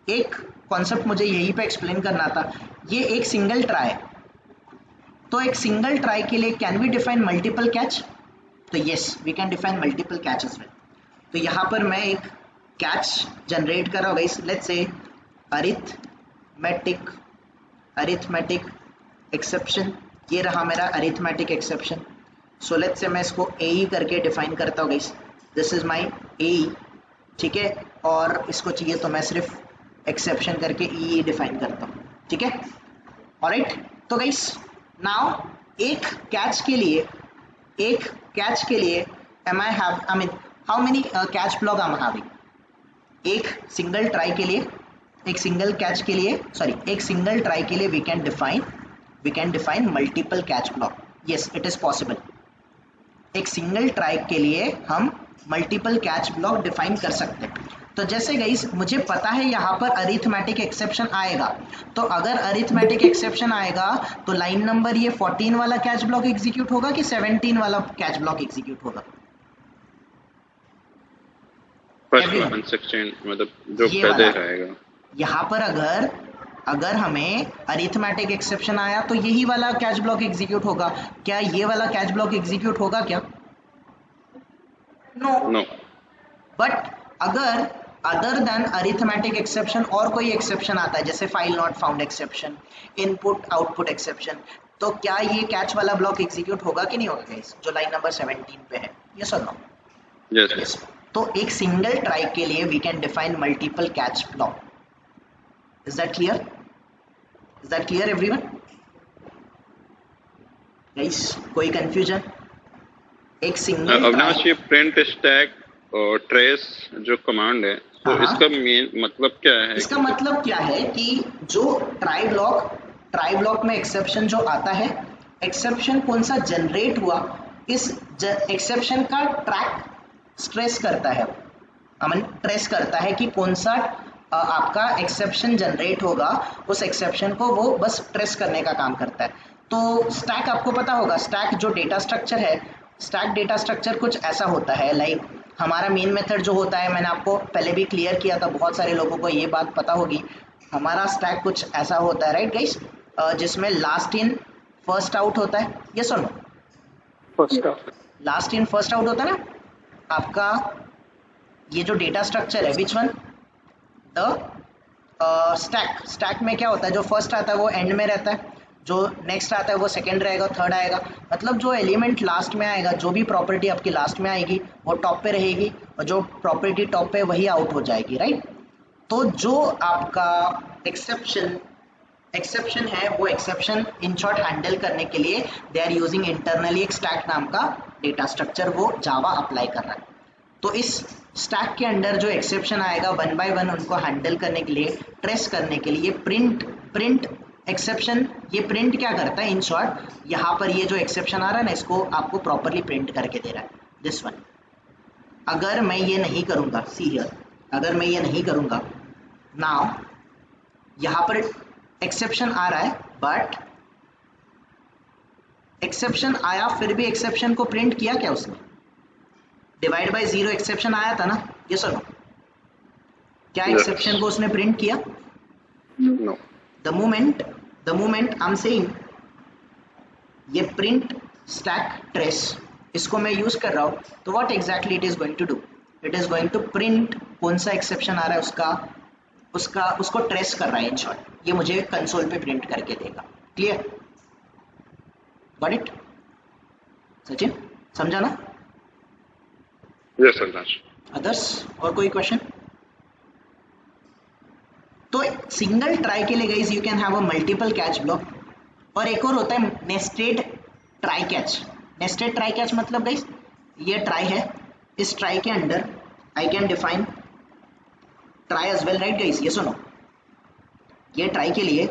एक कॉन्सेप्ट मुझे यहीं पे एक्सप्लेन करना था। ये एक सिंगल ट्राई, तो एक सिंगल ट्राई के लिए can we define multiple catch? तो yes we can define multiple catch as well. तो यहाँ पर मैं एक कैच जनरेट कर रहा हूँ गाइस, लेट्स से अरिथमेटिक एक्सेप्शन, ये रहा मेरा arithmetic exception. So let's say मैं इसको ए करके डिफाइन करता हूँ guys, this is my A, ठीक है, और इसको चाहिए तो मैं सिर्फ एक्सेप्शन करके ई डिफाइन करता हूँ, ठीक है, ऑलराइट। तो गाइस नाउ एक कैच के लिए am I mean how many catch block I'm having? एक सिंगल ट्राई के लिए, एक सिंगल ट्राई के लिए we can define multiple catch block. Yes, it is possible. एक सिंगल ट्राई के लिए हम मल्टीपल कैच ब्लॉक डिफाइन कर सकते हैं। तो जैसे गाइस मुझे पता है यहाँ पर अरिथमेटिक एक्सेप्शन आएगा, तो अगर अरिथमेटिक एक्सेप्शन आएगा तो लाइन नंबर ये 14 वाला कैच ब्लॉक एग्जीक्यूट होगा कि 17 वाला कैच ब्लॉक एग्जीक्यूट होगा? मतलब जो पहले रहेगा। यहाँ पर अगर हमें अरिथमेटिक एक्सेप्शन आया तो यही वाला कैच ब्लॉक एग्जीक्यूट होगा। क्या ये वाला कैच ब्लॉक एग्जीक्यूट होगा क्या? नो। बट अगर अदर देन अरिथमेटिक एक्सेप्शन और कोई एक्सेप्शन आता है, जैसे file not found exception, input output exception, तो क्या ये कैच वाला ब्लॉक एग्जीक्यूट होगा कि नहीं होगा गाइस, जो लाइन नंबर 17 पे है? यस और नो? यस। तो एक सिंगल ट्राई के लिए we can define multiple catch block. Is that clear everyone? Guys कोई कंफ्यूजन? एक सिंगल अविनाश, ये प्रिंट स्टैक और ट्रेस जो कमांड है, तो इसका मेन मतलब क्या है? इसका मतलब क्या है कि जो ट्राई ब्लॉक में एक्सेप्शन जो आता है, एक्सेप्शन कौन सा जनरेट हुआ, इस एक्सेप्शन का ट्रैक ट्रेस करता है कि कौन सा आपका एक्सेप्शन जनरेट होगा, उस एक्सेप्शन को वो बस ट्रेस करने का काम करता है। तो स्टैक आपको पता होगा, स्टैक जो डेटा स्ट्रक्चर है, स्टैक डेटा स्ट्रक्चर कुछ ऐसा होता है, लाइक हमारा मेन मेथड जो होता है, मैंने आपको पहले भी क्लियर किया था, बहुत सारे लोगों को ये बात पता होगी। हमारा स्टैक कुछ ऐसा होता है, राइट गाइस, जिसमें लास्ट इन फर्स्ट आउट होता है। यस और no? Last in first out होता है ना आपका ये जो डेटा स्ट्रक्चर है, विच वन? द स्टैक में क्या होता है, जो फर्स्ट आता है वो एंड में रहता है, जो नेक्स्ट आता है वो सेकंड रहेगा, थर्ड आएगा, मतलब जो एलिमेंट लास्ट में आएगा, जो भी प्रॉपर्टी आपकी लास्ट में आएगी वो टॉप पे रहेगी, और जो प्रॉपर्टी टॉप पे वही आउट हो जाएगी, राइट। तो जो आपका एक्सेप्शन है वो एक्सेप्शन इन शॉर्ट हैंडल करने के लिए दे आर यूजिंग इंटरनली एक स्टैक नाम का डेटा स्ट्रक्चर, वो जावा अप्लाई कर रहा है। तो इस स्टैक के अंडर जो एक्सेप्शन आएगा 1 बाय 1 उनको हैंडल करने के लिए, ट्रेस करने के लिए प्रिंट एक्सेप्शन, ये प्रिंट क्या करता है इन शॉर्ट, यहाँ पर ये जो एक्सेप्शन आ रहा है ना इसको आपको प्रॉपरली प्रिंट करके दे रहा है, दिस वन। अगर मैं ये नहीं करूँगा, सी हियर, अगर मैं ये नहीं करूँगा, नाउ यहाँ पर एक्सेप्शन आ रहा है, बट एक्सेप्शन आया फिर भी एक्सेप्शन को प्रिंट किया क्या उसने? डिवाइड बाय 0 एक्सेप्शन आया था ना, ये सुनो, क्या एक्सेप्शन को उसने प्रिंट किया? No. The moment I am saying ये प्रिंट स्टैक ट्रेस, इसको मैं यूज कर रहा हूँ, तो what exactly it is going to do, it is going to print कौन सा एक्सेप्शन आ रहा है उसको ट्रेस कर रहा है इन शॉर्ट, ये मुझे कंसोल पे प्रिंट करके देगा। क्लियर? Got it? सचिन समझा ना? Yes sir. अदर्स और कोई क्वेश्चन? तो सिंगल ट्राई के लिए guys you can have a multiple catch block, और एक और होता है nested try catch. Nested try catch मतलब गाइस ये ट्राई है, इस ट्राई के अंदर I can define try as well, right guys? ये सुनो, ये ट्राई के लिए,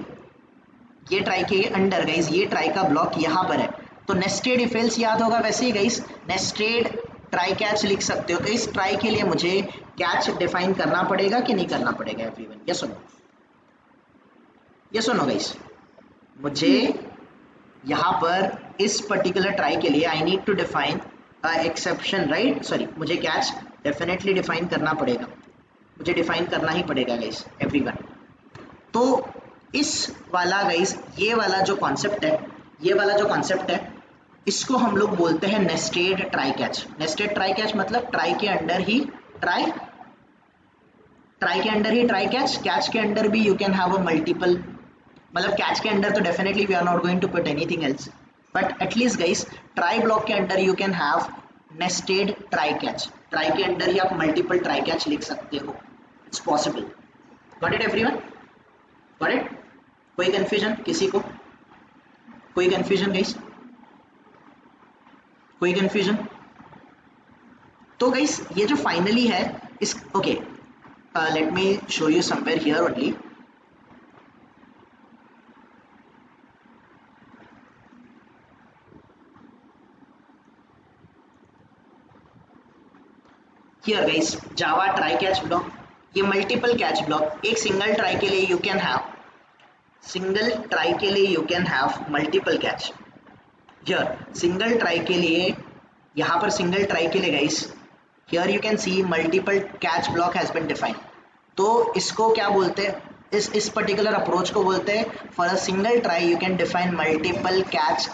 ये ट्राई के अंडर गाइस ये ट्राई का ब्लॉक यहाँ पर है, तो नेस्टेड इफ एल्स याद होगा, वैसे ही गाइस नेस्टेड ट्राई कैच लिख सकते हो। तो इस ट्राई के लिए मुझे कैच डिफाइन करना पड़ेगा कि नहीं करना पड़ेगा एवरीवन? ये सुनो, ये सुनो गाइस, मुझे यहाँ पर इस पर्टिकुलर ट्राई के लिए I need to define exception, right? Sorry, मुझे कैच डेफिनेटली डिफाइन करना पड़ेगा, मुझे डिफाइन करना ही पड़ेगा गाइस एवरीवन। तो इस वाला गाइस ये वाला जो कॉन्सेप्ट है, ये वाला जो कॉन्सेप्ट है इसको हम लोग बोलते हैं nested try catch. Nested try catch मतलब ट्राई के अंडर ही ट्राई, ट्राई के अंडर ही ट्राई कैच, कैच के अंडर भी you can have a multiple, मतलब कैच के अंडर तो definitely we are not going to put anything else, but at least guys try block के under you can have nested try catch, try के under ही आप multiple try catch लिख सकते हो, it's possible. Got it everyone? Got it? कोई confusion किसी को? कोई कंफ्यूजन गाइस? कोई कंफ्यूजन? तो गाइस ये जो फाइनली है इस, okay let me show you somewhere here only. Here guys Java try catch block, ये मल्टीपल कैच ब्लॉक, एक सिंगल ट्राई के लिए you can have, single try के लिए you can have multiple catch. Here single try के लिए, यहाँ पर सिंगल ट्राई के लिए guys here you can see multiple catch block has been defined. तो इसको क्या बोलते हैं, इस पर्टिकुलर अप्रोच को बोलते हैं for a single try you can define multiple catch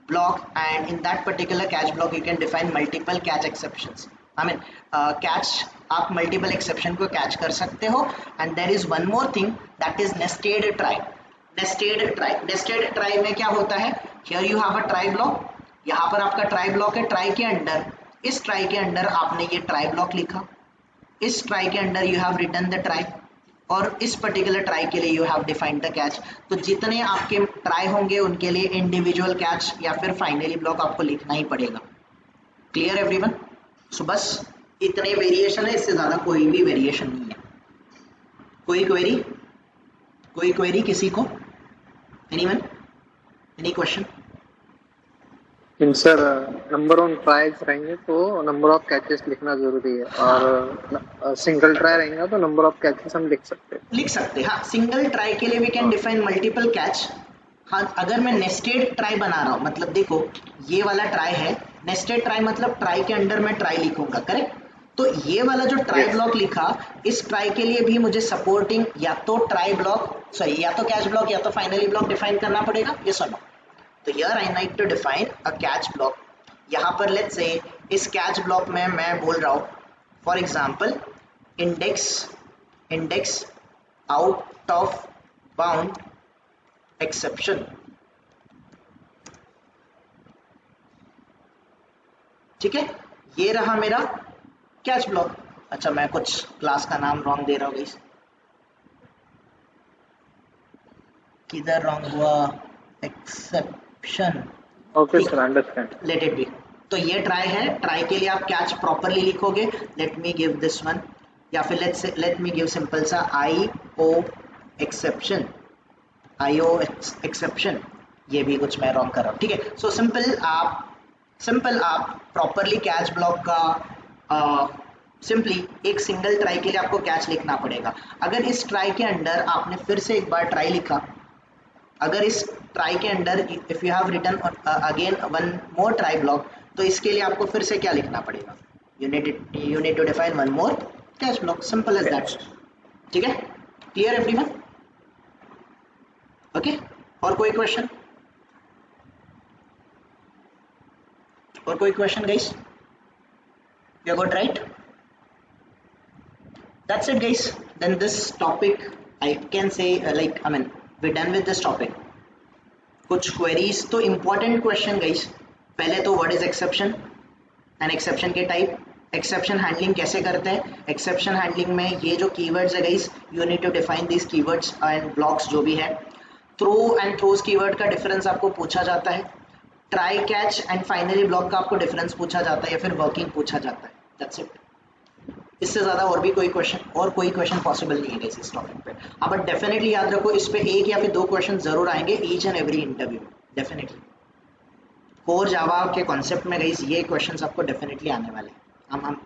block, and in that particular catch block you can define multiple catch exceptions. I mean catch, आप मल्टीपल एक्सेप्शन को कैच कर सकते हो। And there is one more thing that is nested try. Nested try में क्या होता है, here you have a try block, यहाँ पर आपका ट्राई ब्लॉक है, ट्राई के अंडर, इस ट्राई के अंडर आपने ये ट्राई ब्लॉक लिखा, इस ट्राई के under you have written the try, और इस पर्टिकुलर ट्राई के लिए you have defined the catch. तो जितने आपके ट्राई होंगे उनके लिए इंडिविजुअल कैच या फिर फाइनली ब्लॉक आपको लिखना ही पड़ेगा। Clear everyone? सो बस इतने वेरिएशन है, इससे ज्यादा कोई भी वेरिएशन नहीं है। कोई क्वेरी? कोई क्वेरी किसी को? Anyone? Any question? Sir number of tries रहेंगे तो नंबर ऑफ कैचेस लिखना जरूरी है, और सिंगल ट्राई रहेगा तो नंबर ऑफ कैचेस हम लिख सकते हैं। हाँ, सिंगल ट्राई के लिए we can define multiple catch. हाँ, अगर मैं नेस्टेड ट्राई बना रहा हूँ, मतलब देखो ये वाला ट्राई है, नेस्टेड ट्राई मतलब ट्राई के अंडर मैं ट्राई लिखूंगा, करेक्ट? तो ये वाला जो ट्राई ब्लॉक लिखा, इस ट्राई के लिए भी मुझे सपोर्टिंग या तो ट्राई ब्लॉक, सॉरी या तो कैच ब्लॉक या तो फाइनली ब्लॉक डिफाइन करना पड़ेगा, ये सुनो। तो here I need to define a catch block. यहाँ पर लेट्स से इस कैच ब्लॉक में मैं बोल रहा हूँ for example index out of bound exception. ठीक है, ये रहा मेरा कैच ब्लॉक। अच्छा मैं कुछ क्लास का नाम रॉन्ग दे रहा हूँ गाइस, किधर रॉन्ग हुआ, exception, okay sir, understand. Let it be. तो ये ट्राई है, ट्राई के लिए आप कैच प्रॉपरली लिखोगे, let me give this one, या फिर लेट मी गिव सिंपल सा आई ओ एक्सेप्शन, आई ओ एक्सेप्शन, ये भी कुछ मैं रॉन्ग कर रहा हूँ, ठीक है। सो सिंपल आप प्रॉपरली कैच ब्लॉक का सिंपली एक सिंगल ट्राई के लिए आपको कैच लिखना पड़ेगा। अगर इस ट्राई के अंडर आपने फिर से एक बार ट्राई लिखा, अगर इस ट्राई के under if you have written again one more try block, तो इसके लिए आपको फिर से क्या लिखना पड़ेगा, you need to define one more catch block, simple as that, ठीक है। Clear everyone? ओके, और कोई क्वेश्चन? और कोई question guys? You got right? That's it guys, then this topic I can say we're done with this topic. कुछ queries तो important question guys, पहले तो what is exception and exception के type, exception handling कैसे करते हैं, exception handling में ये जो keywords है guys, you need to define these keywords and blocks जो भी है, throw and throws keyword का difference आपको पूछा जाता है, try catch and finally block का आपको difference पूछा जाता है या फिर working पूछा जाता है, that's it। इससे ज़्यादा और भी कोई क्वेश्चन पॉसिबल नहीं है इस टॉपिक पे। हाँ बट डेफिनेटली याद रखो, इस पे एक या फिर दो क्वेश्चन जरूर आएंगे each and every interview, definitely. Core Java के कॉन्सेप्ट में गाइस ये क्वेश्चंस आपको डेफिनेटली आने वाले हैं। हम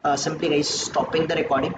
simply guys stopping the recording.